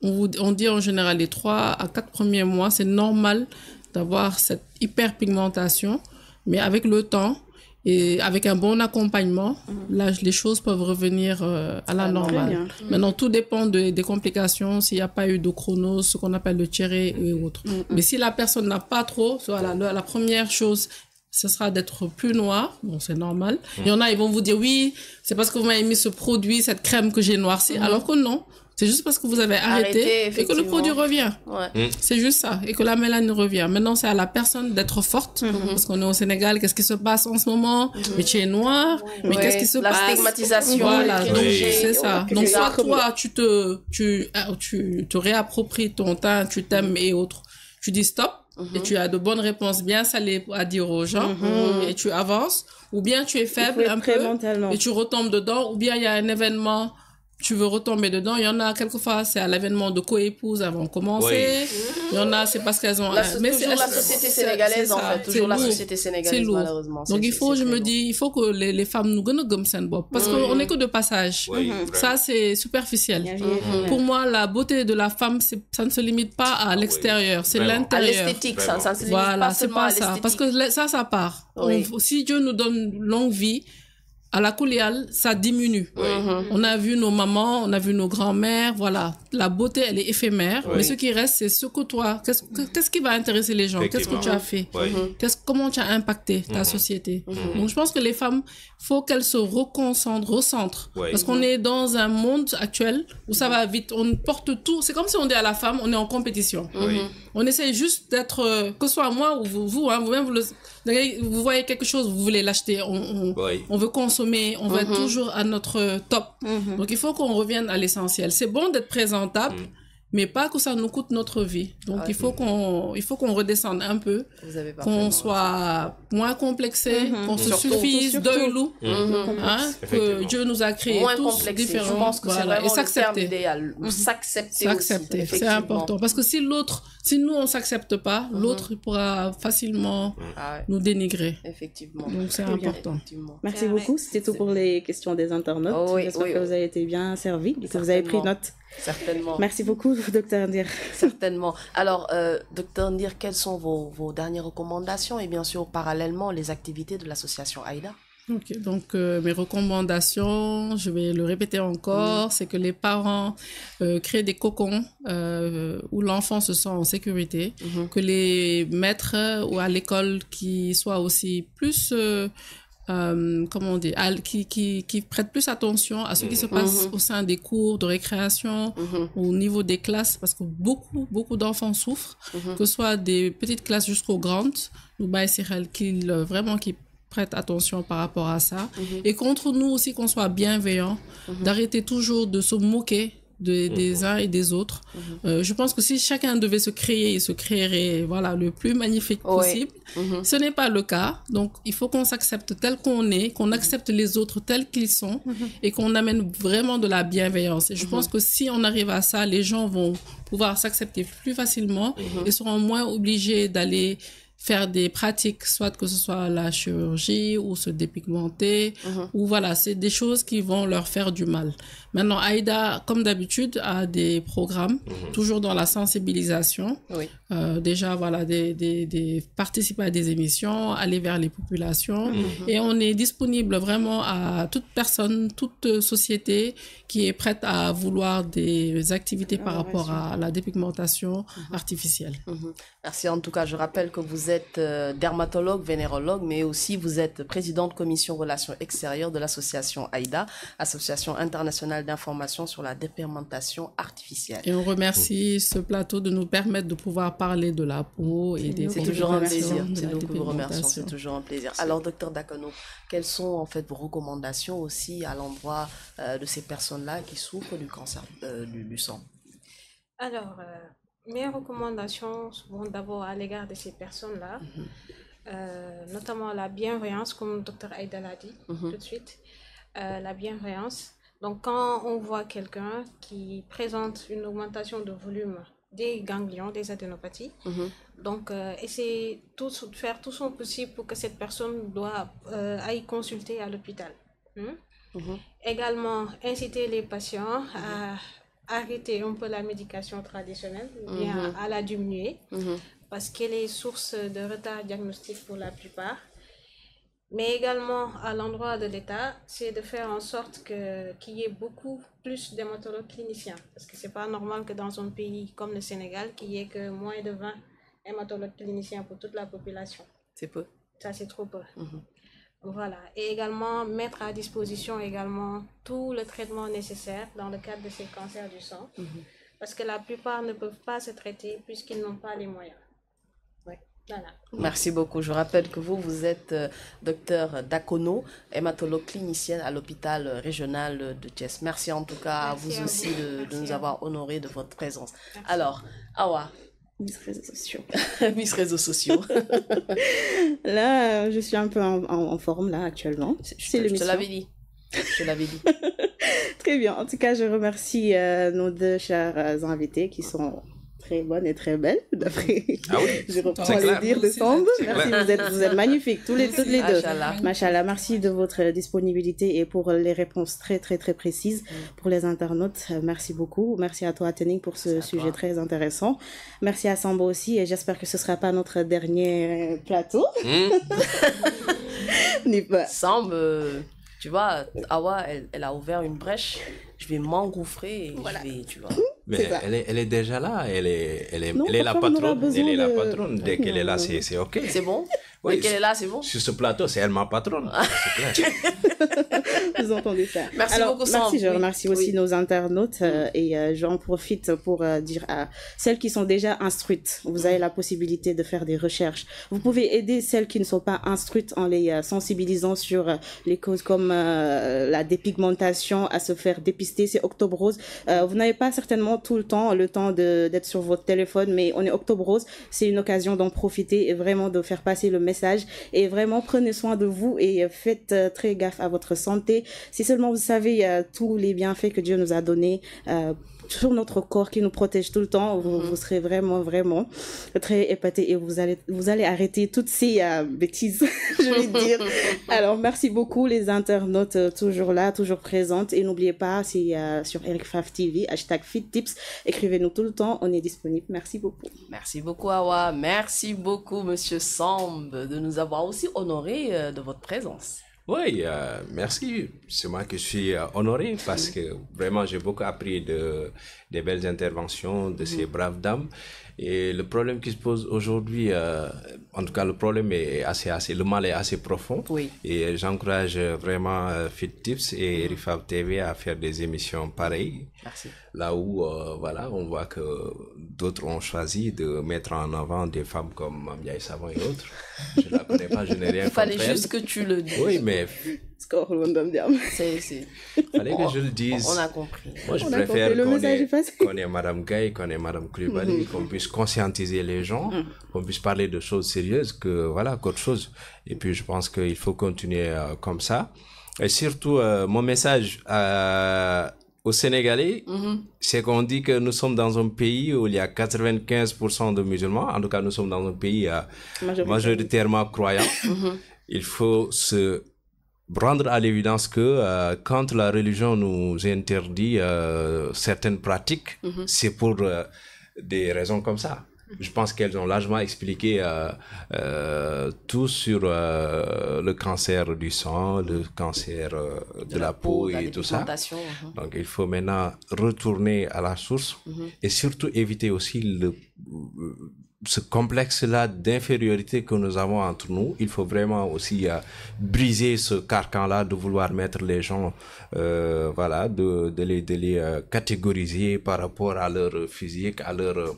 S3: On dit en général les 3 à 4 premiers mois, c'est normal d'avoir cette hyperpigmentation, mais avec le temps et avec un bon accompagnement, là, les choses peuvent revenir à la normale. Maintenant, tout dépend des complications, s'il n'y a pas eu de chronos, ce qu'on appelle le tiéré et autres. Mais si la personne n'a pas trop, la première chose, ce sera d'être plus noir. Bon, c'est normal. Il y en a, ils vont vous dire, oui, c'est parce que vous m'avez mis ce produit, cette crème que j'ai noirci, alors que non. C'est juste parce que vous avez arrêté et que le produit revient. C'est juste ça. Et que la mélanine revient. Maintenant, c'est à la personne d'être forte. Parce qu'on est au Sénégal. Qu'est-ce qui se passe en ce moment? Mais tu es noir. Mais qu'est-ce qui se passe?
S1: La stigmatisation.
S3: Voilà. C'est ça. Donc, soit toi, tu te réappropries ton teint, tu t'aimes et autres. Tu dis stop. Et tu as de bonnes réponses bien salées à dire aux gens. Et tu avances. Ou bien tu es faible un peu. Et tu retombes dedans. Ou bien il y a un événement, tu veux retomber dedans. Il y en a quelquefois, c'est à l'événement de co-épouses avant de commencer. Il y en a, c'est parce qu'elles ont...
S1: Mais c'est la société sénégalaise, en fait. Toujours la société sénégalaise, malheureusement.
S3: Donc il faut que les femmes nous gagnent parce qu'on n'est que de passage. Ça, c'est superficiel. Pour moi, la beauté de la femme, ça ne se limite pas à l'extérieur, c'est l'intérieur.
S1: À l'esthétique, ça ne se limite pas seulement à l'esthétique.
S3: Parce que ça part. Si Dieu nous donne longue vie, à la Koulial, ça diminue. On a vu nos mamans, on a vu nos grands-mères, voilà. La beauté, elle est éphémère. Mais ce qui reste, c'est ce que toi, qu'est-ce qui va intéresser les gens? Qu'est-ce que tu as fait? Comment tu as impacté ta société? Donc, je pense que les femmes, faut qu'elles se recentrent. Parce qu'on est dans un monde actuel où ça va vite. On porte tout. C'est comme si on dit à la femme, on est en compétition. On essaie juste d'être, que ce soit moi ou vous, vous-même, vous voyez quelque chose, vous voulez l'acheter. On veut consommer, on veut être toujours à notre top. Donc, il faut qu'on revienne à l'essentiel. C'est bon d'être présentable, mais pas que ça nous coûte notre vie. Donc, il faut qu'on redescende un peu, qu'on soit moins complexé, qu'on se suffise d'œil-loup, que Dieu nous a créés tous différents.
S1: Je pense que c'est vraiment le terme idéal.
S3: S'accepter, c'est important. Parce que si nous, on s'accepte pas, l'autre pourra facilement nous dénigrer.
S1: Effectivement.
S3: Donc, c'est important.
S4: Merci beaucoup. C'était tout pour les questions des internautes. J'espère que vous avez été bien servis et que vous avez pris note.
S1: Certainement.
S4: Merci beaucoup, Dr Ndir.
S1: Certainement. Alors, Dr Ndir, quelles sont vos dernières recommandations et bien sûr, parallèlement, les activités de l'association AIDA?
S3: Ok, donc mes recommandations, je vais le répéter encore, c'est que les parents créent des cocons où l'enfant se sent en sécurité, que les maîtres ou à l'école qui soient aussi plus... comment on dit, qui prêtent plus attention à ce qui se passe au sein des cours de récréation, au niveau des classes, parce que beaucoup d'enfants souffrent, que ce soit des petites classes jusqu'aux grandes, nous qui prêtent attention par rapport à ça, et contre nous aussi qu'on soit bienveillants, d'arrêter toujours de se moquer des uns et des autres. Je pense que si chacun devait se créer, il se créerait le plus magnifique possible. Ce n'est pas le cas. Donc, il faut qu'on s'accepte tel qu'on est, qu'on accepte les autres tels qu'ils sont et qu'on amène vraiment de la bienveillance. Et je pense que si on arrive à ça, les gens vont pouvoir s'accepter plus facilement et seront moins obligés d'aller faire des pratiques, soit que ce soit la chirurgie ou se dépigmenter, ou c'est des choses qui vont leur faire du mal. Maintenant, AIDA, comme d'habitude, a des programmes, toujours dans la sensibilisation. Déjà, participer à des émissions, aller vers les populations. Et on est disponible vraiment à toute personne, toute société qui est prête à vouloir des activités par rapport à la dépigmentation artificielle.
S1: Merci. En tout cas, je rappelle que vous êtes dermatologue, vénérologue, mais aussi vous êtes présidente commission relations extérieures de l'association AIDA, Association internationale d'information sur la dépigmentation artificielle.
S3: Et on remercie ce plateau de nous permettre de pouvoir parler de la peau et des
S1: C'est toujours un plaisir. C'est nous qui vous remercions. C'est toujours un plaisir. Alors, docteur Dakono, quelles sont en fait vos recommandations aussi à l'endroit de ces personnes-là qui souffrent du cancer du sang?
S2: Alors, mes recommandations vont d'abord à l'égard de ces personnes-là, notamment la bienveillance, comme le docteur Aïda l'a dit tout de suite, la bienveillance. Donc, quand on voit quelqu'un qui présente une augmentation de volume des ganglions, des adénopathies, donc essayer de faire tout son possible pour que cette personne aille consulter à l'hôpital. Également, inciter les patients à arrêter un peu la médication traditionnelle, ou bien à la diminuer, parce qu'elle est source de retard diagnostique pour la plupart. Mais également, à l'endroit de l'État, c'est de faire en sorte qu'il y ait beaucoup plus d'hématologues cliniciens. Parce que ce n'est pas normal que dans un pays comme le Sénégal, qu'il n'y ait que moins de 20 hématologues cliniciens pour toute la population.
S1: C'est peu.
S2: Ça, c'est trop peu. Voilà. Et également, mettre à disposition également tout le traitement nécessaire dans le cadre de ces cancers du sang. Parce que la plupart ne peuvent pas se traiter puisqu'ils n'ont pas les moyens. Voilà.
S1: Merci beaucoup. Je rappelle que vous êtes docteur Dakono, hématologue clinicienne à l'hôpital régional de Thiès. Merci en tout cas à vous aussi de nous avoir honorés de votre présence. Merci. Alors, Awa.
S4: Miss Réseaux sociaux.
S1: Miss Réseaux sociaux.
S4: Là, je suis un peu en forme là actuellement.
S1: Je te l'avais dit. Je l'avais dit.
S4: Très bien. En tout cas, je remercie nos deux chers invités qui sont très bonne et très belle, d'après je reprends les dires de Samb. Merci, vous êtes magnifiques, toutes les deux. Machallah, merci de votre disponibilité et pour les réponses très précises pour les internautes. Merci beaucoup. Merci à toi, Tening, pour ce sujet très intéressant. Merci à Samb aussi et j'espère que ce ne sera pas notre dernier plateau.
S1: Samb, tu vois, Awa, elle a ouvert une brèche. Je vais m'engouffrer et je vais, tu vois.
S5: Mais elle est déjà là, elle est la patronne. Elle est la patronne. Dès qu'elle est là, c'est OK.
S1: C'est bon?
S5: Oui,
S1: mais qu'elle est là, c'est bon.
S5: Sur ce plateau, c'est elle ma patronne. C'est clair.
S4: Vous entendez ça.
S1: Merci
S4: Alors,
S1: beaucoup, Sam.
S4: merci, je remercie aussi
S1: Oui.
S4: nos internautes et j'en profite pour dire à celles qui sont déjà instruites, vous avez la possibilité de faire des recherches. Vous pouvez aider celles qui ne sont pas instruites en les sensibilisant sur les causes comme la dépigmentation, à se faire dépister, c'est Octobre Rose. Vous n'avez pas certainement tout le temps d'être sur votre téléphone, mais on est Octobre Rose, c'est une occasion d'en profiter et vraiment de faire passer le message et vraiment prenez soin de vous et faites très gaffe à votre santé. Si seulement vous savez tous les bienfaits que Dieu nous a donnés sur notre corps qui nous protège tout le temps, vous serez vraiment très épatés et vous allez arrêter toutes ces bêtises, je vais dire. Alors merci beaucoup les internautes toujours là, toujours présentes et n'oubliez pas c'est sur Eric Faf TV #FitTips, écrivez-nous tout le temps, on est disponible. Merci beaucoup.
S1: Merci beaucoup, Awa. Merci beaucoup, Monsieur Samb, de nous avoir aussi honoré de votre présence.
S5: Oui, merci. C'est moi qui suis honoré parce que vraiment j'ai beaucoup appris des belles interventions de ces braves dames. Et le problème qui se pose aujourd'hui, en tout cas le problème est le mal est assez profond.
S1: Oui.
S5: Et j'encourage vraiment FitTips et Rifab TV à faire des émissions pareilles.
S1: Merci.
S5: Là où, voilà, on voit que d'autres ont choisi de mettre en avant des femmes comme Mamia Savon et autres. Je ne la connais pas, je n'ai rien contre elle.
S1: Il fallait juste que tu le dises.
S5: Oui, mais... Fallait que je le dise.
S1: On a compris.
S5: Moi, je préfère qu'on ait Madame Gaye, qu'on ait Madame Coulibaly, qu'on puisse conscientiser les gens, qu'on puisse parler de choses sérieuses qu'autre chose. Et puis, je pense qu'il faut continuer comme ça. Et surtout, mon message aux Sénégalais, c'est qu'on dit que nous sommes dans un pays où il y a 95% de musulmans. En tout cas, nous sommes dans un pays majoritairement croyant. Il faut se rendre à l'évidence que quand la religion nous interdit certaines pratiques, c'est pour des raisons comme ça. Je pense qu'elles ont largement expliqué tout sur le cancer du sang, le cancer de la peau et tout ça. Donc il faut maintenant retourner à la source et surtout éviter aussi ce complexe-là d'infériorité que nous avons entre nous. Il faut vraiment aussi briser ce carcan-là de vouloir mettre les gens, de les catégoriser par rapport à leur physique, à leur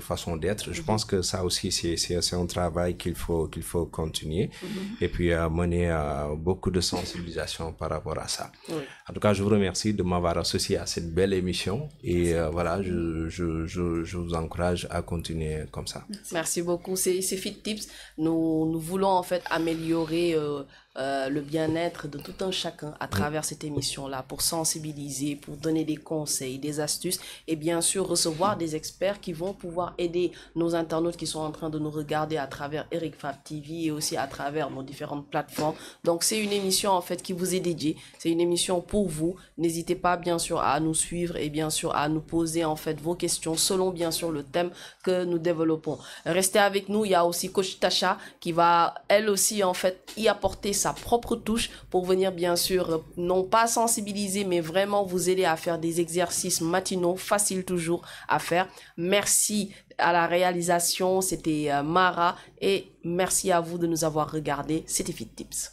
S5: façon d'être. Je pense que ça aussi c'est un travail qu'il faut continuer et puis mener beaucoup de sensibilisation par rapport à ça. En tout cas, je vous remercie de m'avoir associé à cette belle émission et je vous encourage à continuer comme ça.
S1: Merci beaucoup. C'est FitTips. Nous voulons en fait améliorer le bien-être de tout un chacun à travers cette émission-là pour sensibiliser, pour donner des conseils, des astuces et bien sûr recevoir des experts qui vont pouvoir aider nos internautes qui sont en train de nous regarder à travers Eric Faf TV et aussi à travers nos différentes plateformes. Donc c'est une émission en fait qui vous est dédiée, c'est une émission pour vous. N'hésitez pas bien sûr à nous suivre et bien sûr à nous poser en fait vos questions selon bien sûr le thème que nous développons. Restez avec nous, il y a aussi Coach Tasha qui va elle aussi en fait y apporter sa propre touche pour venir bien sûr non pas sensibiliser mais vraiment vous aider à faire des exercices matinaux faciles toujours à faire. Merci à la réalisation, c'était Mara et merci à vous de nous avoir regardés, c'était FitTips.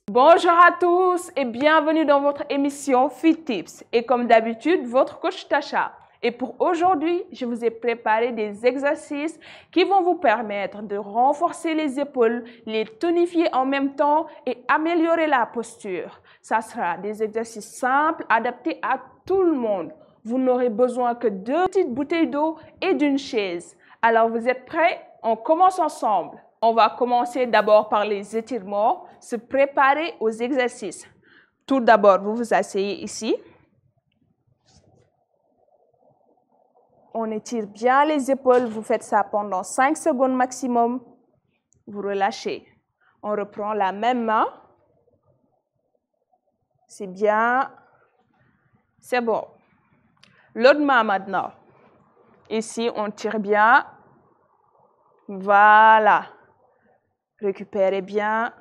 S6: Bonjour à tous et bienvenue dans votre émission FitTips et comme d'habitude votre coach Tasha. Et pour aujourd'hui, je vous ai préparé des exercices qui vont vous permettre de renforcer les épaules, les tonifier en même temps et améliorer la posture. Ça sera des exercices simples, adaptés à tout le monde. Vous n'aurez besoin que de 2 petites bouteilles d'eau et d'une chaise. Alors vous êtes prêts? On commence ensemble. On va commencer d'abord par les étirements, se préparer aux exercices. Tout d'abord, vous vous asseyez ici. On étire bien les épaules, vous faites ça pendant 5 secondes maximum. Vous relâchez. On reprend la même main. C'est bien. C'est bon. L'autre main maintenant. Ici, on tire bien. Voilà. Récupérez bien.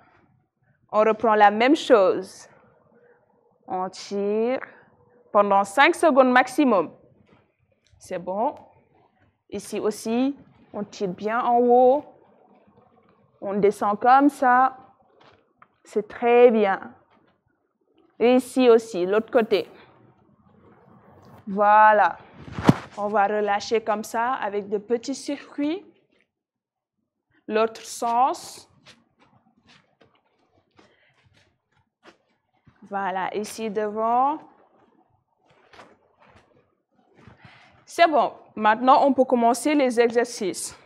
S6: On reprend la même chose. On tire pendant 5 secondes maximum. C'est bon. Ici aussi, on tire bien en haut. On descend comme ça. C'est très bien. Et ici aussi, l'autre côté. Voilà. On va relâcher comme ça avec de petits circuits. L'autre sens. Voilà, ici devant. C'est bon. Maintenant, on peut commencer les exercices.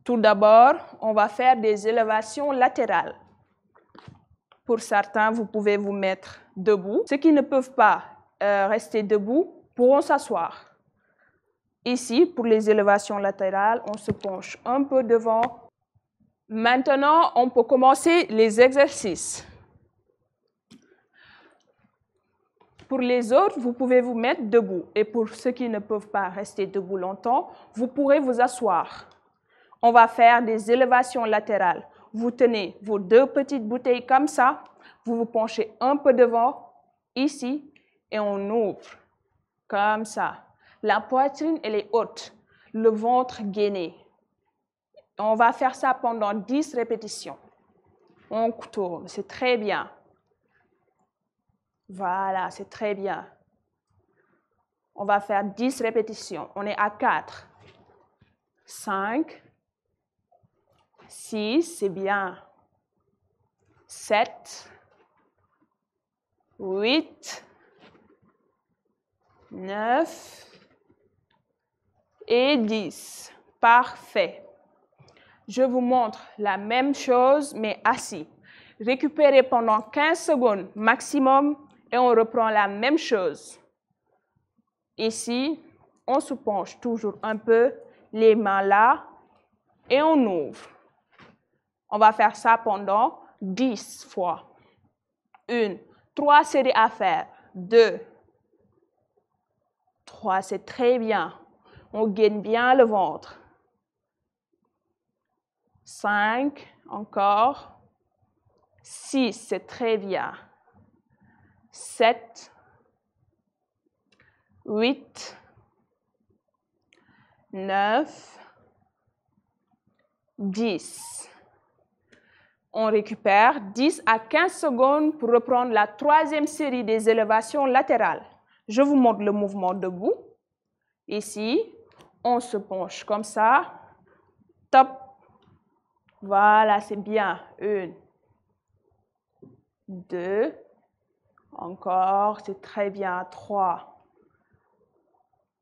S6: Tout d'abord, on va faire des élévations latérales. Pour certains, vous pouvez vous mettre debout. Ceux qui ne peuvent pas rester debout pourront s'asseoir. Ici, pour les élévations latérales, on se penche un peu devant. Maintenant, on peut commencer les exercices. Pour les autres, vous pouvez vous mettre debout. Et pour ceux qui ne peuvent pas rester debout longtemps, vous pourrez vous asseoir. On va faire des élévations latérales. Vous tenez vos deux petites bouteilles comme ça. Vous vous penchez un peu devant, ici, et on ouvre. Comme ça. La poitrine, elle est haute. Le ventre gainé. On va faire ça pendant 10 répétitions. On tourne. C'est très bien. Voilà, c'est très bien. On va faire 10 répétitions. On est à 4, 5, 6, c'est bien. 7, 8, 9 et 10. Parfait. Je vous montre la même chose, mais assis. Récupérez pendant 15 secondes maximum et on reprend la même chose. Ici, on se penche toujours un peu, les mains là, et on ouvre. On va faire ça pendant 10 fois. 1, 3 séries à faire. 2, 3, c'est très bien. On gaine bien le ventre. 5, encore. 6, c'est très bien. 7, 8, 9, 10. On récupère 10 à 15 secondes pour reprendre la troisième série des élévations latérales. Je vous montre le mouvement debout. Ici, on se penche comme ça. Top. Voilà, c'est bien. 1, 2, encore, c'est très bien. 3,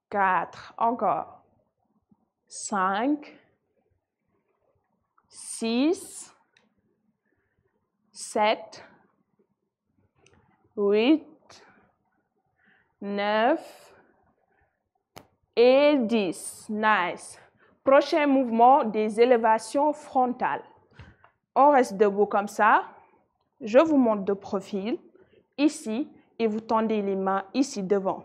S6: 4, encore. 5, 6, 7, 8, 9 et 10. Nice. Prochain mouvement, des élévations frontales. On reste debout comme ça. Je vous montre de profil, ici, et vous tendez les mains ici devant.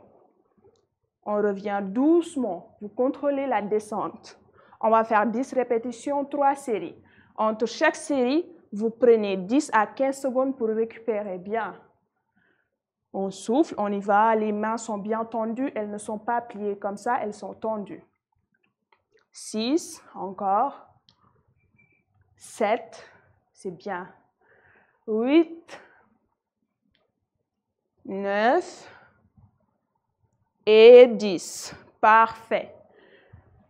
S6: On revient doucement. Vous contrôlez la descente. On va faire 10 répétitions, 3 séries. Entre chaque série, vous prenez 10 à 15 secondes pour récupérer bien. On souffle, on y va. Les mains sont bien tendues. Elles ne sont pas pliées comme ça, elles sont tendues. 6, encore. 7, c'est bien. 8, 9 et 10. Parfait.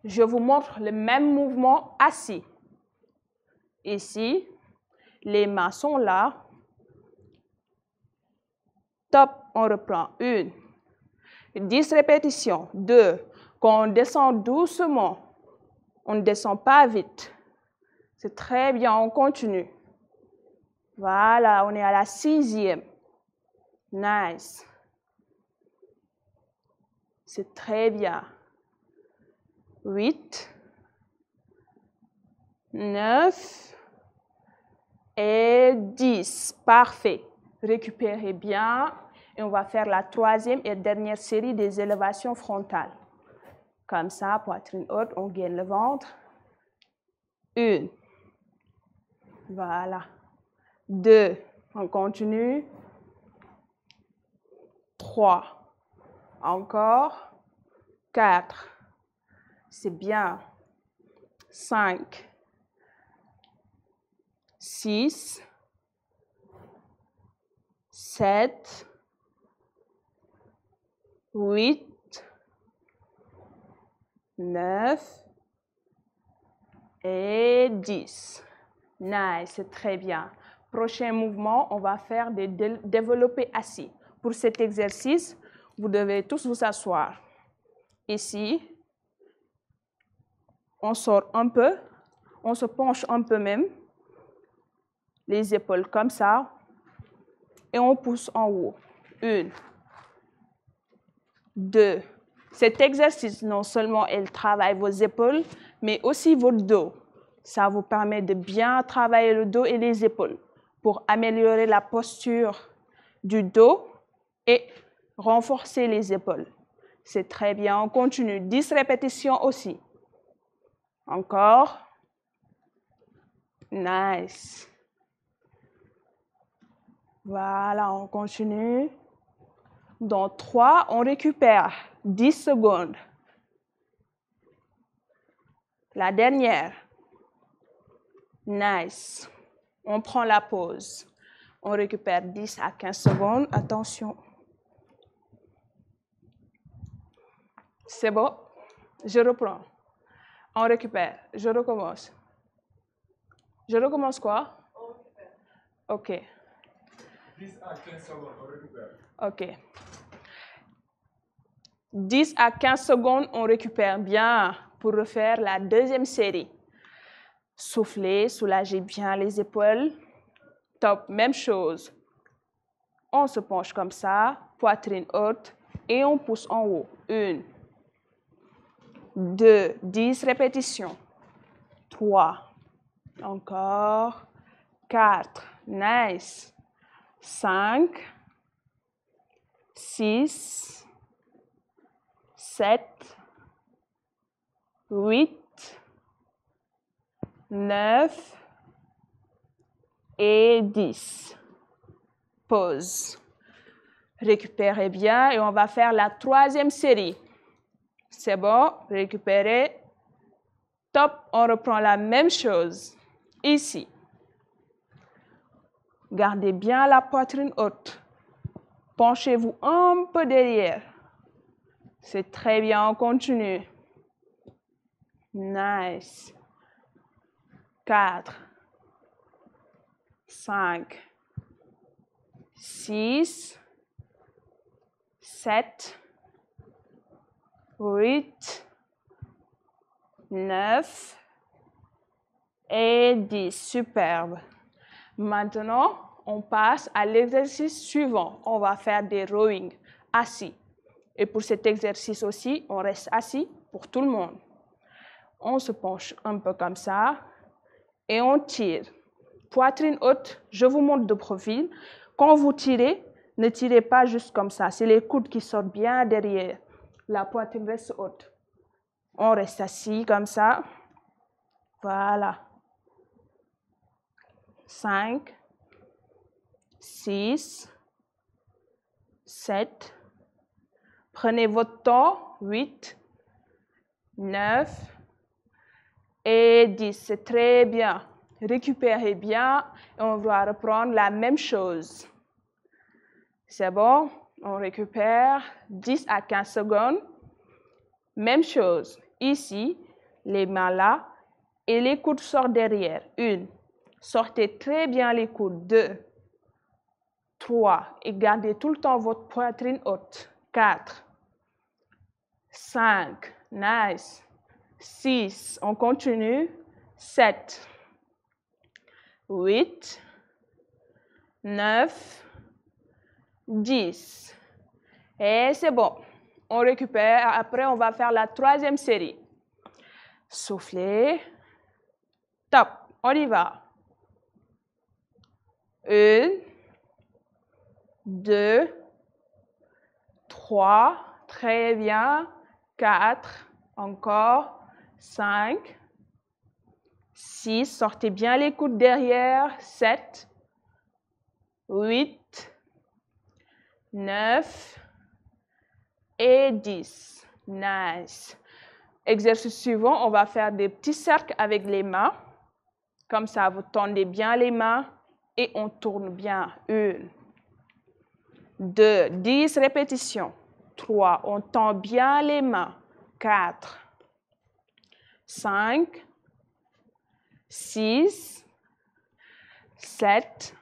S6: Je vous montre le même mouvement assis. Ici, les mains sont là. Top, on reprend. 1, 10 répétitions. 2, quand on descend doucement, on ne descend pas vite. C'est très bien, on continue. Voilà, on est à la 6e. Nice. C'est très bien. 8, 9 et 10. Parfait. Récupérez bien. Et on va faire la troisième et dernière série des élévations frontales. Comme ça, poitrine haute, on gaine le ventre. 1. Voilà. 2. On continue. 3. Encore. 4. C'est bien. 5. 6, 7, 8, 9 et 10. Nice, c'est très bien. Prochain mouvement, on va faire des développés assis. Pour cet exercice, vous devez tous vous asseoir. Ici, on sort un peu, on se penche un peu même, les épaules comme ça, et on pousse en haut. 1, 2. Cet exercice, non seulement il travaille vos épaules, mais aussi votre dos. Ça vous permet de bien travailler le dos et les épaules pour améliorer la posture du dos et renforcer les épaules. C'est très bien. On continue. 10 répétitions aussi. Encore. Nice. Voilà, on continue. Dans 3, on récupère 10 secondes. La dernière. Nice. On prend la pause. On récupère 10 à 15 secondes. Attention. C'est bon? Je reprends. On récupère. Je recommence. Je recommence quoi? On récupère. OK.
S7: 10 à 15 secondes, on récupère.
S6: OK. 10 à 15 secondes, on récupère bien pour refaire la deuxième série. Soufflez, soulagez bien les épaules. Top, même chose. On se penche comme ça, poitrine haute, et on pousse en haut. 1, 2, 10 répétitions. 3, encore. 4, nice. 5, 6, 7, 8, 9 et 10. Pause. Récupérez bien et on va faire la troisième série. C'est bon, récupérez. Top, on reprend la même chose. Ici. Gardez bien la poitrine haute. Penchez-vous un peu derrière. C'est très bien, on continue. Nice. 4, 5, 6, 7, 8, 9 et 10. Superbe. Maintenant, on passe à l'exercice suivant. On va faire des rowing assis. Et pour cet exercice aussi, on reste assis pour tout le monde. On se penche un peu comme ça et on tire. Poitrine haute, je vous montre de profil. Quand vous tirez, ne tirez pas juste comme ça. C'est les coudes qui sortent bien derrière. La poitrine reste haute. On reste assis comme ça. Voilà. 5, 6, 7. Prenez votre temps. 8, 9 et 10. C'est très bien. Récupérez bien et on va reprendre la même chose. C'est bon? On récupère 10 à 15 secondes. Même chose. Ici, les mains là et les coudes sortent derrière. 1. Sortez très bien les coudes. 2, 3. Et gardez tout le temps votre poitrine haute. 4, 5. Nice. 6. On continue. 7, 8, 9, 10. Et c'est bon. On récupère. Après, on va faire la troisième série. Soufflez. Top. On y va. 1, 2, 3. Très bien. 4. Encore. 5. 6. Sortez bien les coudes derrière. 7. 8. 9 et 10. Nice. Exercice suivant, on va faire des petits cercles avec les mains. Comme ça, vous tendez bien les mains et on tourne bien. 1, 2, 10 répétitions. 3, on tend bien les mains. 4, 5, 6, 7,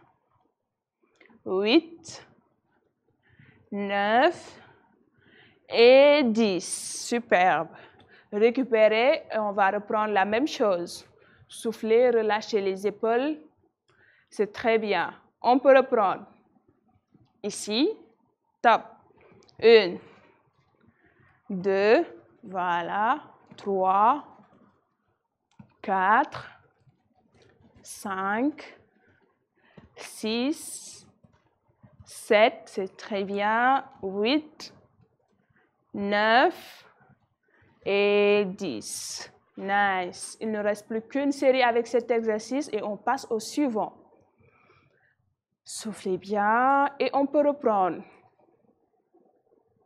S6: 8, 9 et 10. Superbe. Récupérez et on va reprendre la même chose. Soufflez, relâchez les épaules. C'est très bien. On peut reprendre. Ici, top. 1, 2, voilà. 3, 4, 5, 6, 7, c'est très bien. 8, 9 et 10. Nice. Il ne reste plus qu'une série avec cet exercice et on passe au suivant. Soufflez bien et on peut reprendre.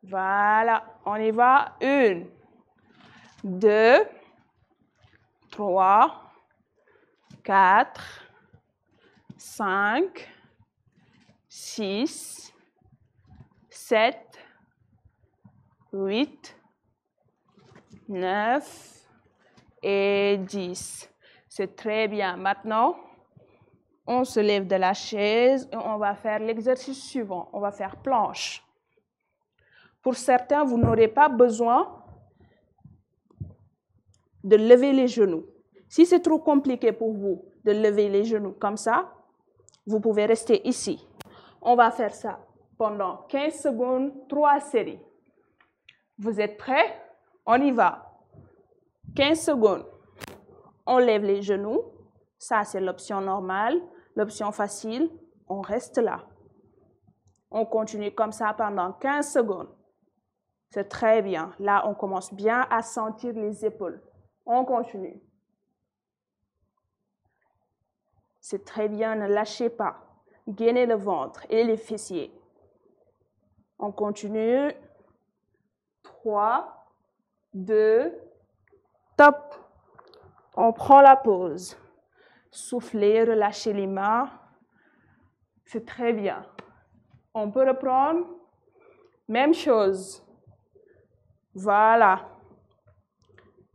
S6: Voilà, on y va. 1, 2, 3, 4, 5, 6, 7, 8, 9 et 10. C'est très bien. Maintenant, on se lève de la chaise et on va faire l'exercice suivant. On va faire planche. Pour certains, vous n'aurez pas besoin de lever les genoux. Si c'est trop compliqué pour vous de lever les genoux comme ça, vous pouvez rester ici. On va faire ça pendant 15 secondes, 3 séries. Vous êtes prêts? On y va. 15 secondes. On lève les genoux. Ça, c'est l'option normale. L'option facile, on reste là. On continue comme ça pendant 15 secondes. C'est très bien. Là, on commence bien à sentir les épaules. On continue. C'est très bien, ne lâchez pas. Gainez le ventre et les fessiers. On continue. 3, 2, top. On prend la pause. Soufflez, relâchez les mains. C'est très bien. On peut reprendre. Même chose. Voilà.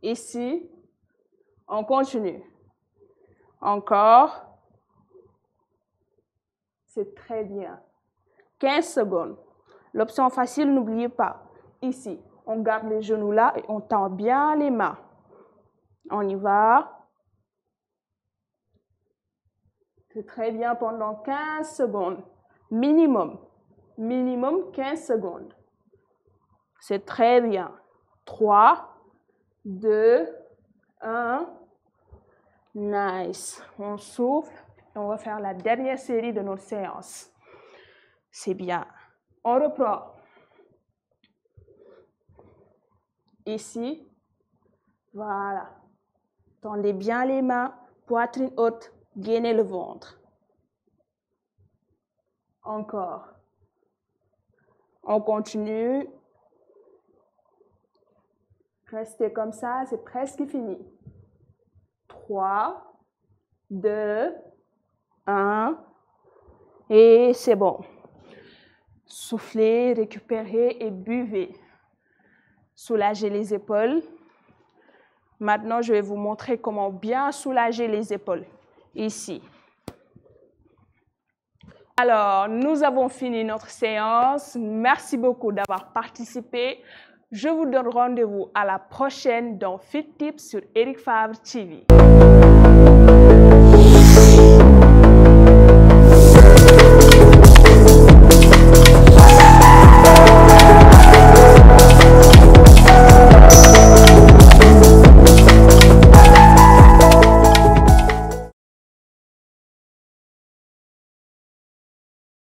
S6: Ici, on continue. Encore. C'est très bien. 15 secondes. L'option facile, n'oubliez pas. Ici, on garde les genoux là et on tend bien les mains. On y va. C'est très bien pendant 15 secondes. Minimum. Minimum 15 secondes. C'est très bien. 3, 2, 1. Nice. On souffle et on va faire la dernière série de notre séance. C'est bien. On reprend. Ici. Voilà. Tendez bien les mains, poitrine haute, gainez le ventre. Encore. On continue. Restez comme ça, c'est presque fini. 3, 2, 1. Et c'est bon. Soufflez, récupérez et buvez. Soulagez les épaules. Maintenant, je vais vous montrer comment bien soulager les épaules. Ici. Alors, nous avons fini notre séance. Merci beaucoup d'avoir participé. Je vous donne rendez-vous à la prochaine dans Fit Tips sur Eric Favre TV.